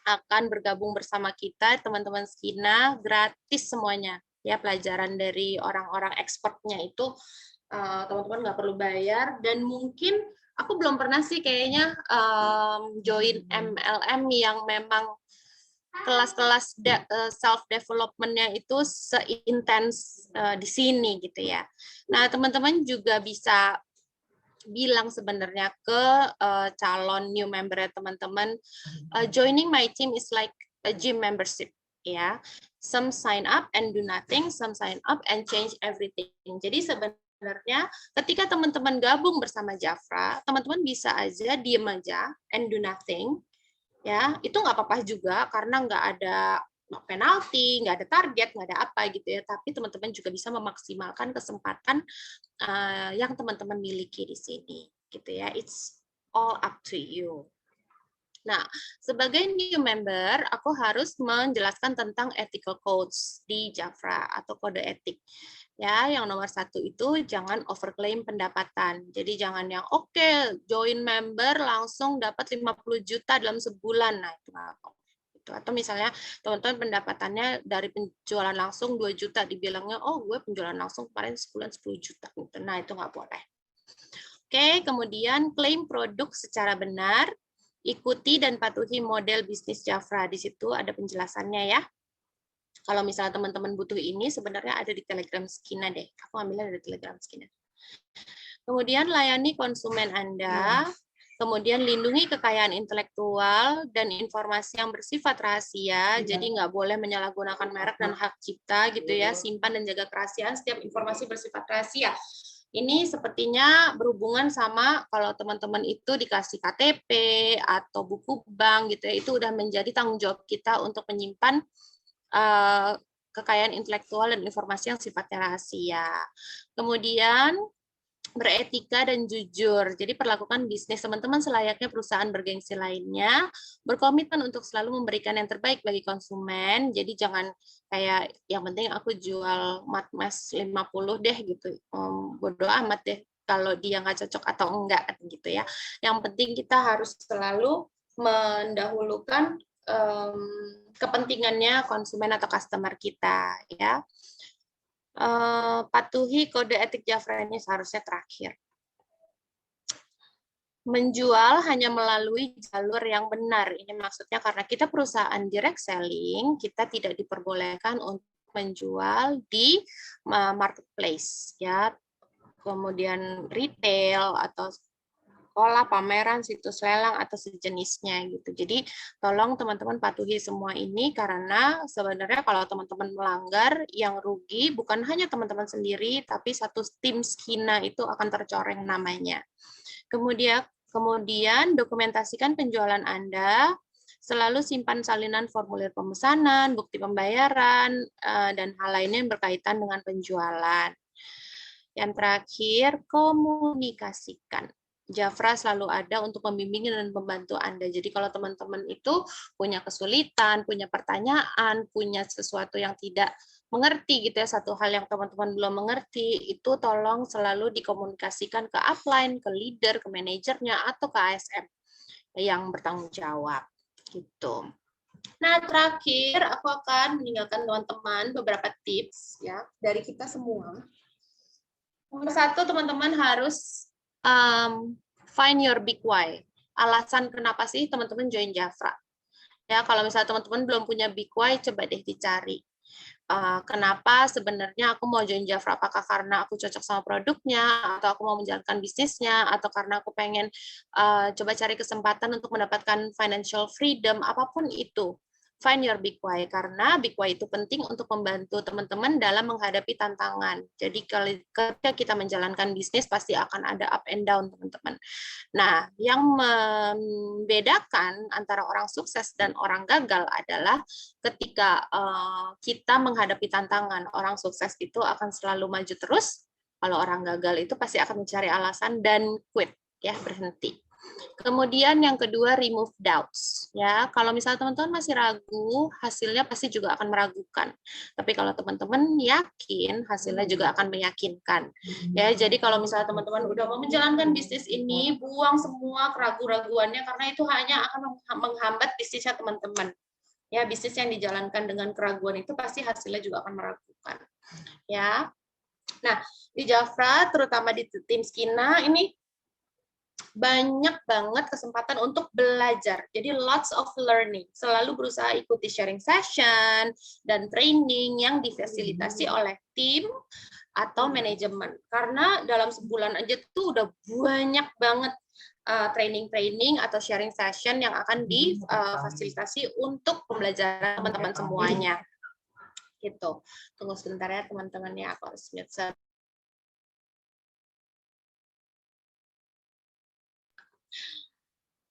akan bergabung bersama kita, teman-teman Skina, gratis semuanya. Ya, pelajaran dari orang-orang expertnya itu teman-teman nggak perlu bayar, dan mungkin aku belum pernah sih kayaknya join MLM yang memang kelas-kelas self development-nya itu seintens di sini gitu ya. Nah, teman-teman juga bisa bilang sebenarnya ke calon new member teman-teman, joining my team is like a gym membership ya. Some sign up and do nothing, some sign up and change everything. Jadi sebenarnya ketika teman-teman gabung bersama Jafra, teman-teman bisa aja diem aja and do nothing ya, itu nggak apa-apa juga karena nggak ada penalti, nggak ada target, nggak ada apa gitu ya, tapi teman-teman juga bisa memaksimalkan kesempatan yang teman-teman miliki di sini gitu ya. It's all up to you. Nah, sebagai new member, aku harus menjelaskan tentang ethical codes di Jafra atau kode etik. Ya, yang nomor 1 itu jangan overclaim pendapatan. Jadi jangan yang oke, join member langsung dapat 50 juta dalam sebulan. Nah, itu nggak apa-apa. Atau misalnya teman-teman pendapatannya dari penjualan langsung 2 juta, dibilangnya, oh gue penjualan langsung kemarin sebulan 10 juta. Nah, itu nggak boleh. Oke, kemudian klaim produk secara benar, ikuti dan patuhi model bisnis Jafra. Di situ ada penjelasannya ya. Kalau misalnya teman-teman butuh ini, sebenarnya ada di Telegram Skina deh. Aku ambilnya dari Telegram Skina. Kemudian layani konsumen Anda. Kemudian lindungi kekayaan intelektual dan informasi yang bersifat rahasia, jadi nggak boleh menyalahgunakan merek dan hak cipta gitu ya. Simpan dan jaga kerahasiaan setiap informasi bersifat rahasia. Ini sepertinya berhubungan sama kalau teman-teman itu dikasih KTP atau buku bank gitu ya, itu udah menjadi tanggung jawab kita untuk menyimpan kekayaan intelektual dan informasi yang sifatnya rahasia. Kemudian beretika dan jujur. Jadi perlakukan bisnis teman-teman selayaknya perusahaan bergengsi lainnya, berkomitmen untuk selalu memberikan yang terbaik bagi konsumen. Jadi jangan kayak yang penting aku jual matmas 50 deh gitu. Bodoh amat deh kalau dia nggak cocok atau enggak gitu ya. Yang penting kita harus selalu mendahulukan kepentingannya konsumen atau customer kita ya. Patuhi kode etik Jafra ini seharusnya terakhir. Menjual hanya melalui jalur yang benar. Ini maksudnya karena kita perusahaan direct selling, kita tidak diperbolehkan untuk menjual di marketplace ya. Kemudian retail atau sekolah, pameran, situs lelang, atau sejenisnya gitu. Jadi tolong teman-teman patuhi semua ini karena sebenarnya kalau teman-teman melanggar, yang rugi bukan hanya teman-teman sendiri, tapi satu tim Skina itu akan tercoreng namanya. Kemudian dokumentasikan penjualan Anda, selalu simpan salinan formulir pemesanan, bukti pembayaran, dan hal lainnya yang berkaitan dengan penjualan. Yang terakhir, komunikasikan. Jafra selalu ada untuk membimbing dan membantu Anda. Jadi kalau teman-teman itu punya kesulitan, punya pertanyaan, punya sesuatu yang tidak mengerti gitu ya, satu hal yang teman-teman belum mengerti, itu tolong selalu dikomunikasikan ke upline, ke leader, ke manajernya, atau ke ASM yang bertanggung jawab. Gitu. Nah, terakhir aku akan meninggalkan teman-teman beberapa tips ya dari kita semua. Nomor 1, teman-teman harus find your big why. alasan kenapa sih teman-teman join Jafra. Ya, kalau misalnya teman-teman belum punya Big Why, coba deh dicari. Kenapa sebenarnya aku mau join Jafra? Apakah karena aku cocok sama produknya, atau aku mau menjalankan bisnisnya, atau karena aku pengen coba cari kesempatan untuk mendapatkan financial freedom, apapun itu. Find your big why, karena big why itu penting untuk membantu teman-teman dalam menghadapi tantangan. Jadi ketika kita menjalankan bisnis pasti akan ada up and down, teman-teman. Nah, yang membedakan antara orang sukses dan orang gagal adalah ketika kita menghadapi tantangan. Orang sukses itu akan selalu maju terus, kalau orang gagal itu pasti akan mencari alasan dan quit, ya, berhenti. Kemudian yang kedua, remove doubts. Ya, kalau misalnya teman-teman masih ragu, hasilnya pasti juga akan meragukan. Tapi kalau teman-teman yakin, hasilnya juga akan meyakinkan. Ya, jadi kalau misalnya teman-teman udah mau menjalankan bisnis ini, buang semua keraguan-raguannya, karena itu hanya akan menghambat bisnisnya teman-teman. Ya, bisnis yang dijalankan dengan keraguan itu pasti hasilnya juga akan meragukan. Ya. Nah, di Jafra, terutama di tim Skina ini banyak banget kesempatan untuk belajar. Jadi lots of learning. Selalu berusaha ikuti sharing session dan training yang difasilitasi oleh tim atau manajemen. Karena dalam sebulan aja tuh udah banyak banget training-training atau sharing session yang akan difasilitasi untuk pembelajaran teman-teman semuanya. Gitu. Tunggu sebentar ya teman-teman ya, aku harus mute.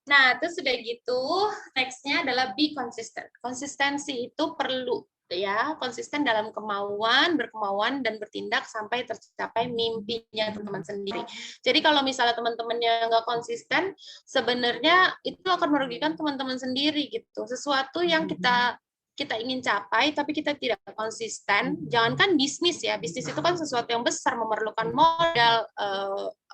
Nah, terus sudah gitu, next-nya adalah be consistent. Konsistensi itu perlu, ya, konsisten dalam kemauan, berkemauan, dan bertindak sampai tercapai mimpinya teman-teman sendiri. Jadi kalau misalnya teman-temannya nggak konsisten, sebenarnya itu akan merugikan teman-teman sendiri gitu. Sesuatu yang kita ingin capai, tapi kita tidak konsisten, jangankan bisnis ya, bisnis itu kan sesuatu yang besar, memerlukan modal,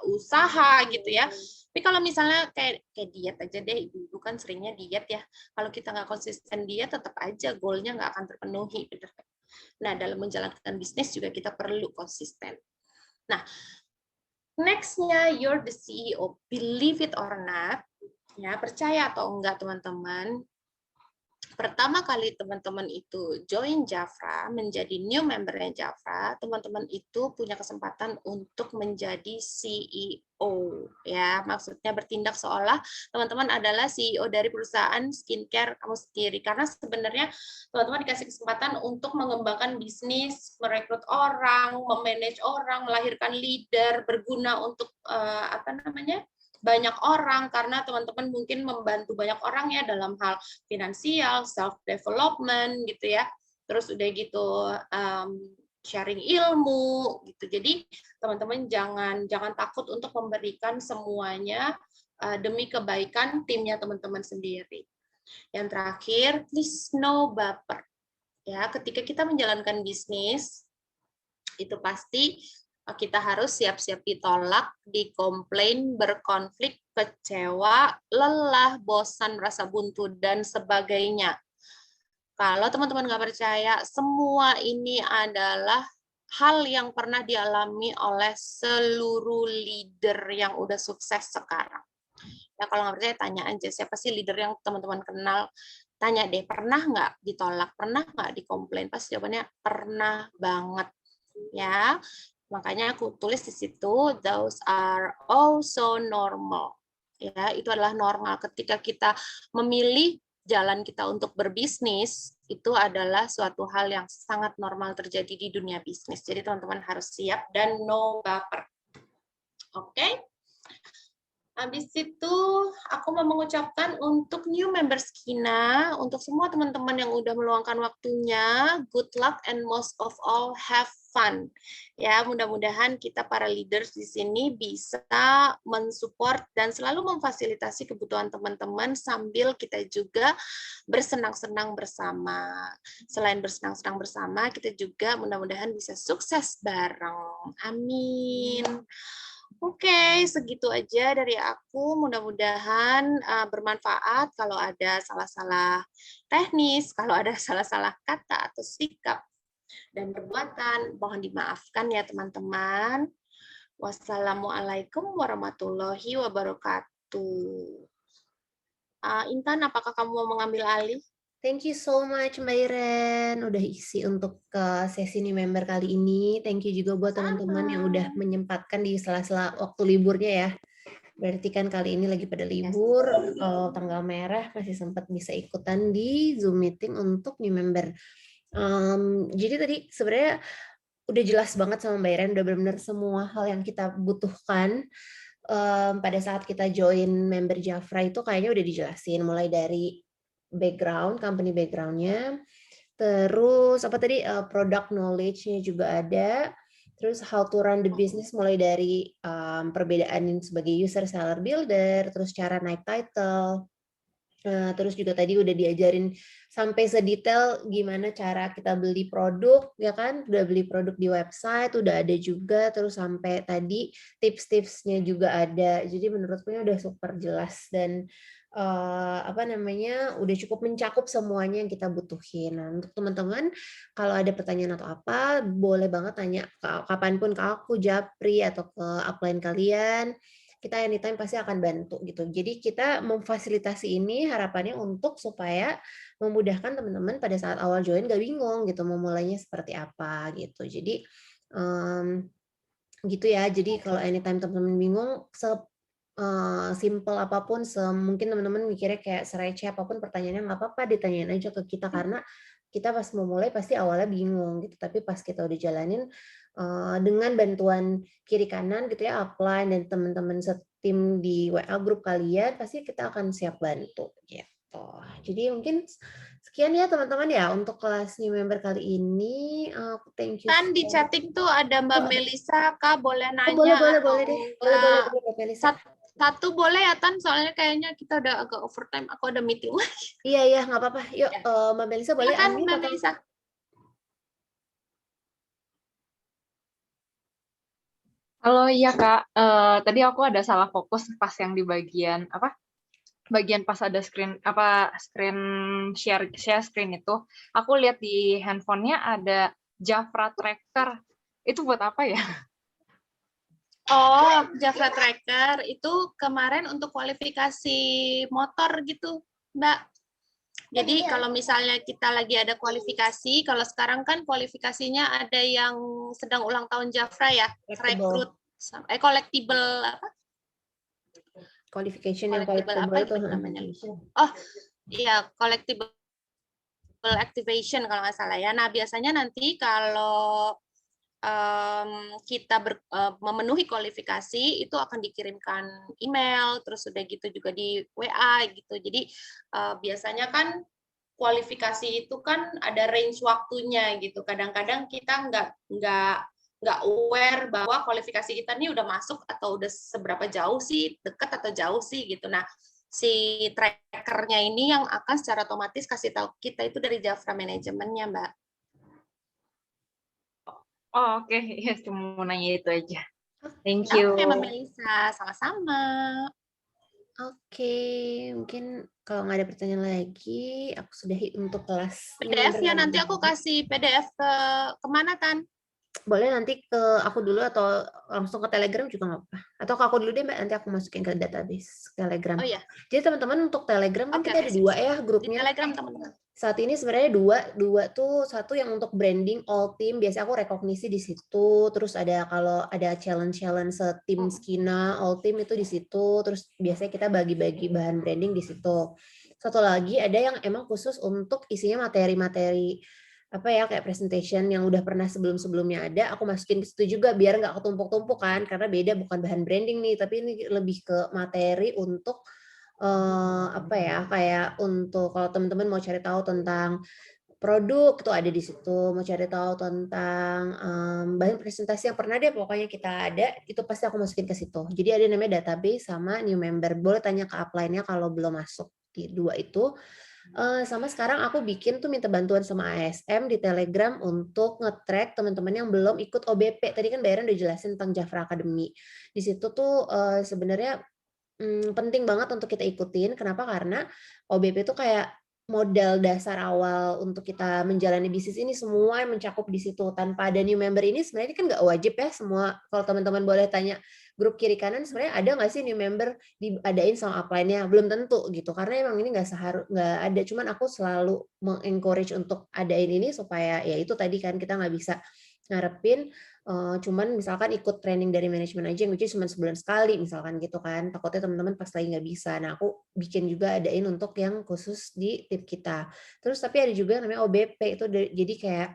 usaha gitu ya. Tapi kalau misalnya kayak diet aja deh, ibu-ibu kan seringnya diet ya. Kalau kita nggak konsisten diet, tetap aja goalnya nggak akan terpenuhi. Nah, dalam menjalankan bisnis juga kita perlu konsisten. Nah, next-nya, you're the CEO. Believe it or not, ya, percaya atau enggak teman-teman, pertama kali teman-teman itu join Jafra, menjadi new membernya Jafra, teman-teman itu punya kesempatan untuk menjadi CEO. Ya, maksudnya bertindak seolah teman-teman adalah CEO dari perusahaan skincare kamu sendiri. Karena sebenarnya teman-teman dikasih kesempatan untuk mengembangkan bisnis, merekrut orang, memanage orang, melahirkan leader, berguna untuk banyak orang, karena teman-teman mungkin membantu banyak orang ya dalam hal finansial, self development gitu ya. Terus udah gitu sharing ilmu gitu. Jadi teman-teman jangan takut untuk memberikan semuanya demi kebaikan timnya teman-teman sendiri. Yang terakhir, please no baper. Ya, ketika kita menjalankan bisnis itu pasti kita harus siap-siap ditolak, dikomplain, berkonflik, kecewa, lelah, bosan, merasa buntu, dan sebagainya. Kalau teman-teman nggak percaya, semua ini adalah hal yang pernah dialami oleh seluruh leader yang udah sukses sekarang. Ya, kalau nggak percaya, tanya aja siapa sih leader yang teman-teman kenal. Tanya deh, pernah nggak ditolak, pernah nggak dikomplain? Pasti jawabannya pernah banget. Ya, makanya aku tulis di situ, those are also normal. Ya, itu adalah normal. Ketika kita memilih jalan kita untuk berbisnis, itu adalah suatu hal yang sangat normal terjadi di dunia bisnis. Jadi teman-teman harus siap dan no baper. Oke? Habis itu aku mau mengucapkan untuk new member Skina, untuk semua teman-teman yang udah meluangkan waktunya, good luck and most of all have fun. Ya, mudah-mudahan kita para leaders di sini bisa mensupport dan selalu memfasilitasi kebutuhan teman-teman sambil kita juga bersenang-senang bersama. Selain bersenang-senang bersama, kita juga mudah-mudahan bisa sukses bareng. Amin. Oke, segitu aja dari aku. Mudah-mudahan bermanfaat. Kalau ada salah-salah teknis, kalau ada salah-salah kata atau sikap dan perbuatan, mohon dimaafkan ya teman-teman. Wassalamualaikum warahmatullahi wabarakatuh. Intan, apakah kamu mau mengambil alih? Thank you so much Mbak Iren udah isi untuk ke sesi new member kali ini. Thank you juga buat teman-teman yang udah menyempatkan di sela-sela waktu liburnya ya. Berarti kan kali ini lagi pada libur, kalau tanggal merah masih sempat bisa ikutan di Zoom meeting untuk new member. Jadi tadi sebenarnya udah jelas banget sama Mbak Iren, udah benar-benar semua hal yang kita butuhkan pada saat kita join member Jafra itu kayaknya udah dijelasin, mulai dari background, company background-nya, terus apa tadi product knowledge-nya juga ada, terus how to run the business mulai dari perbedaan sebagai user seller builder, terus cara naik title, terus juga tadi udah diajarin sampai sedetail gimana cara kita beli produk, ya kan? Udah beli produk di website, udah ada juga, terus sampai tadi tips-tipsnya juga ada. Jadi menurutku ini udah super jelas dan apa namanya, udah cukup mencakup semuanya yang kita butuhin. Nah, untuk teman-teman, kalau ada pertanyaan atau apa, boleh banget tanya kapanpun ke aku, Japri, atau ke upline kalian. Kita anytime pasti akan bantu gitu. Jadi kita memfasilitasi ini harapannya untuk supaya memudahkan teman-teman pada saat awal join gak bingung gitu mau mulainya seperti apa gitu. Jadi gitu ya. Jadi kalau anytime teman-teman bingung, simple apapun, mungkin teman-teman mikirnya kayak sereceh apapun pertanyaannya nggak apa-apa ditanyain aja ke kita karena kita pas mau mulai pasti awalnya bingung gitu. Tapi pas kita udah jalanin dengan bantuan kiri kanan gitu ya, upline dan teman-teman setim di WA grup kalian, pasti kita akan siap bantu gitu. Jadi mungkin sekian ya teman-teman ya untuk kelas new member kali ini. Thank you. Kan di chatting tuh ada Mbak Melisa, Kak boleh nanya boleh atau deh. enggak? Boleh Mbak Melisa. Satu boleh ya Tan, soalnya kayaknya kita udah agak overtime. Aku ada meeting lagi. Iya, nggak apa-apa. Yuk, Mbak Melisa boleh Silakan unmute Mbak atau? Melisa. Halo, iya Kak. Tadi aku ada salah fokus pas yang di bagian apa? Bagian pas ada screen share screen itu, aku lihat di handphonenya ada Jafra Tracker. Itu buat apa ya? Oh, Jafra Tracker itu kemarin untuk kualifikasi motor gitu, Mbak. Jadi kalau misalnya kita lagi ada kualifikasi, kalau sekarang kan kualifikasinya ada yang sedang ulang tahun Jafra ya, rekrut, collectible apa? Qualification yang Collectible apa itu namanya? Oh, iya, collectible activation kalau nggak salah ya. Nah, biasanya nanti kalau kita memenuhi kualifikasi itu akan dikirimkan email, terus udah gitu juga di WA gitu. Jadi biasanya kan kualifikasi itu kan ada range waktunya gitu. Kadang-kadang kita nggak aware bahwa kualifikasi kita ini udah masuk atau udah seberapa jauh sih, dekat atau jauh sih gitu. Nah, si trackernya ini yang akan secara otomatis kasih tahu kita itu dari Jafra manajemennya, Mbak. Oh, oke. Ya, cuma mau nanya itu aja. Thank you. Oke, Mbak Melisa. Sama-sama. Oke, mungkin kalau nggak ada pertanyaan lagi, aku sudahi untuk kelas. PDF-nya nanti aku kasih PDF kemana, Tan? Boleh nanti ke aku dulu atau langsung ke Telegram juga nggak apa-apa. Atau ke aku dulu deh Mbak, nanti aku masukin ke database Telegram. Oh iya. Jadi teman-teman untuk Telegram kan kita ada dua ya grupnya. Di Telegram teman-teman. Saat ini sebenarnya dua tuh, satu yang untuk branding all team, biasa aku rekognisi di situ, terus ada kalau ada challenge setim Skina all team itu di situ, terus biasanya kita bagi-bagi bahan branding di situ. Satu lagi ada yang emang khusus untuk isinya materi-materi apa ya kayak presentation yang udah pernah sebelum-sebelumnya ada, aku masukin ke situ juga biar nggak ketumpuk-tumpuk kan, karena beda bukan bahan branding nih, tapi ini lebih ke materi untuk apa ya kayak untuk kalau teman-teman mau cari tahu tentang produk itu ada di situ, mau cari tahu tentang bahan presentasi yang pernah deh pokoknya kita ada itu pasti aku masukin ke situ. Jadi ada namanya database sama new member, boleh tanya ke upline-nya kalau belum masuk di dua itu. Sama sekarang aku bikin tuh minta bantuan sama ASM di Telegram untuk nge-track teman-teman yang belum ikut OBP. Tadi kan Bayran udah jelasin tentang Jafra Academy. Di situ tuh sebenarnya penting banget untuk kita ikutin. Kenapa? Karena OBP itu kayak modal dasar awal untuk kita menjalani bisnis ini semua yang mencakup di situ. Tanpa ada new member ini sebenarnya kan nggak wajib ya semua. Kalau teman-teman boleh tanya grup kiri kanan sebenarnya ada nggak sih new member diadain sama upline-nya? Belum tentu gitu. Karena emang ini nggak ada. Cuman aku selalu mengencourage untuk adain ini supaya ya itu tadi kan kita nggak bisa ngarepin cuman misalkan ikut training dari manajemen aja yang which is cuma sebulan sekali misalkan gitu kan, takutnya teman-teman pas lagi nggak bisa. Nah aku bikin juga adain untuk yang khusus di tip kita. Terus tapi ada juga yang namanya OBP itu jadi kayak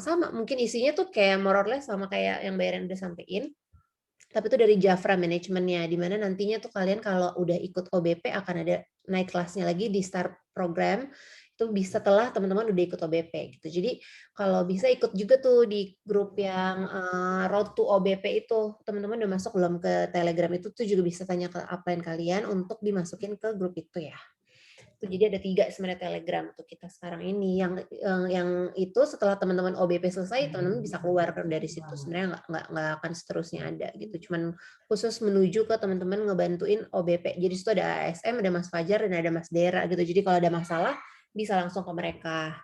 sama mungkin isinya tuh kayak more or less sama kayak yang Mbak Iren udah sampein, tapi itu dari Jafra manajemennya, di mana nantinya tuh kalian kalau udah ikut OBP akan ada naik kelasnya lagi di start program, itu bisa setelah teman-teman udah ikut OBP gitu. Jadi kalau bisa ikut juga tuh di grup yang Road to OBP itu, teman-teman udah masuk belum ke Telegram itu tuh juga bisa tanya ke upline kalian untuk dimasukin ke grup itu ya. Jadi ada 3 sebenarnya Telegram untuk kita sekarang ini. Yang itu setelah teman-teman OBP selesai, teman-teman bisa keluar dari situ. Sebenarnya nggak akan seterusnya ada gitu. Cuman khusus menuju ke teman-teman ngebantuin OBP. Jadi situ ada ASM, ada Mas Fajar, dan ada Mas Dera gitu. Jadi kalau ada masalah bisa langsung ke mereka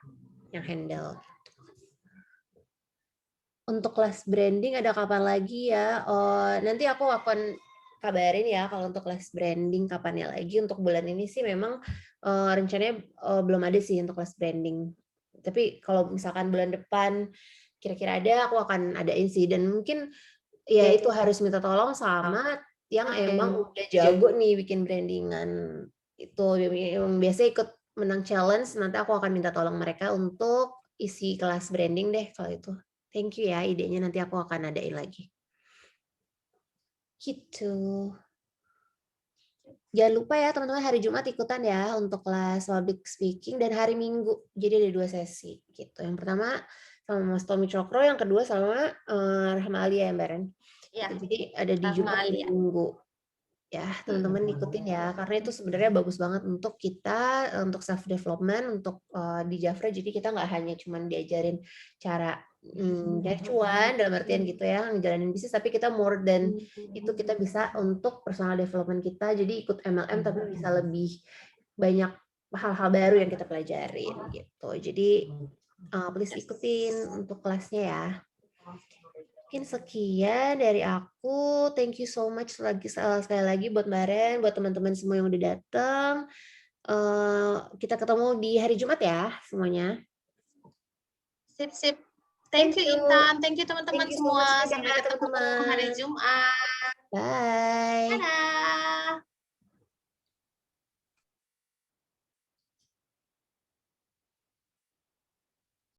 yang handle. Untuk kelas branding ada kapan lagi ya? Nanti aku akan kabarin ya kalau untuk kelas branding kapannya lagi. Untuk bulan ini sih memang rencananya belum ada sih untuk kelas branding. Tapi kalau misalkan bulan depan kira-kira ada, aku akan adain sih. Dan mungkin ya itu harus minta tolong sama yang emang udah jago nih bikin brandingan. Itu yang biasa ikut menang challenge, nanti aku akan minta tolong mereka untuk isi kelas branding deh kalau itu. Thank you ya idenya, nanti aku akan adain lagi. Gitu. Jangan lupa ya teman-teman hari Jumat ikutan ya untuk kelas public speaking dan hari Minggu. Jadi ada 2 sesi gitu. Yang pertama sama Mas Tommy Cokro, yang kedua sama Rahma Alia ya Mbak Ren. Ya, jadi ada di Jumat dan Minggu. Ya, teman-teman ikutin ya, karena itu sebenarnya bagus banget untuk kita, untuk self development, untuk di Jafra. Jadi kita nggak hanya cuman diajarin cara cari cuan dalam artian gitu ya, ngejalanin bisnis, tapi kita more than itu kita bisa untuk personal development kita. Jadi ikut MLM tapi bisa lebih banyak hal-hal baru yang kita pelajarin gitu. Jadi please ikutin untuk kelasnya ya. Mungkin sekian dari aku. Thank you so much sekali lagi buat Mbak Ren, buat teman-teman semua yang udah datang. Kita ketemu di hari Jumat ya semuanya. Sip. Thank you Intan, thank you teman-teman semua. Sampai ketemu hari Jumat. Bye. Dadah.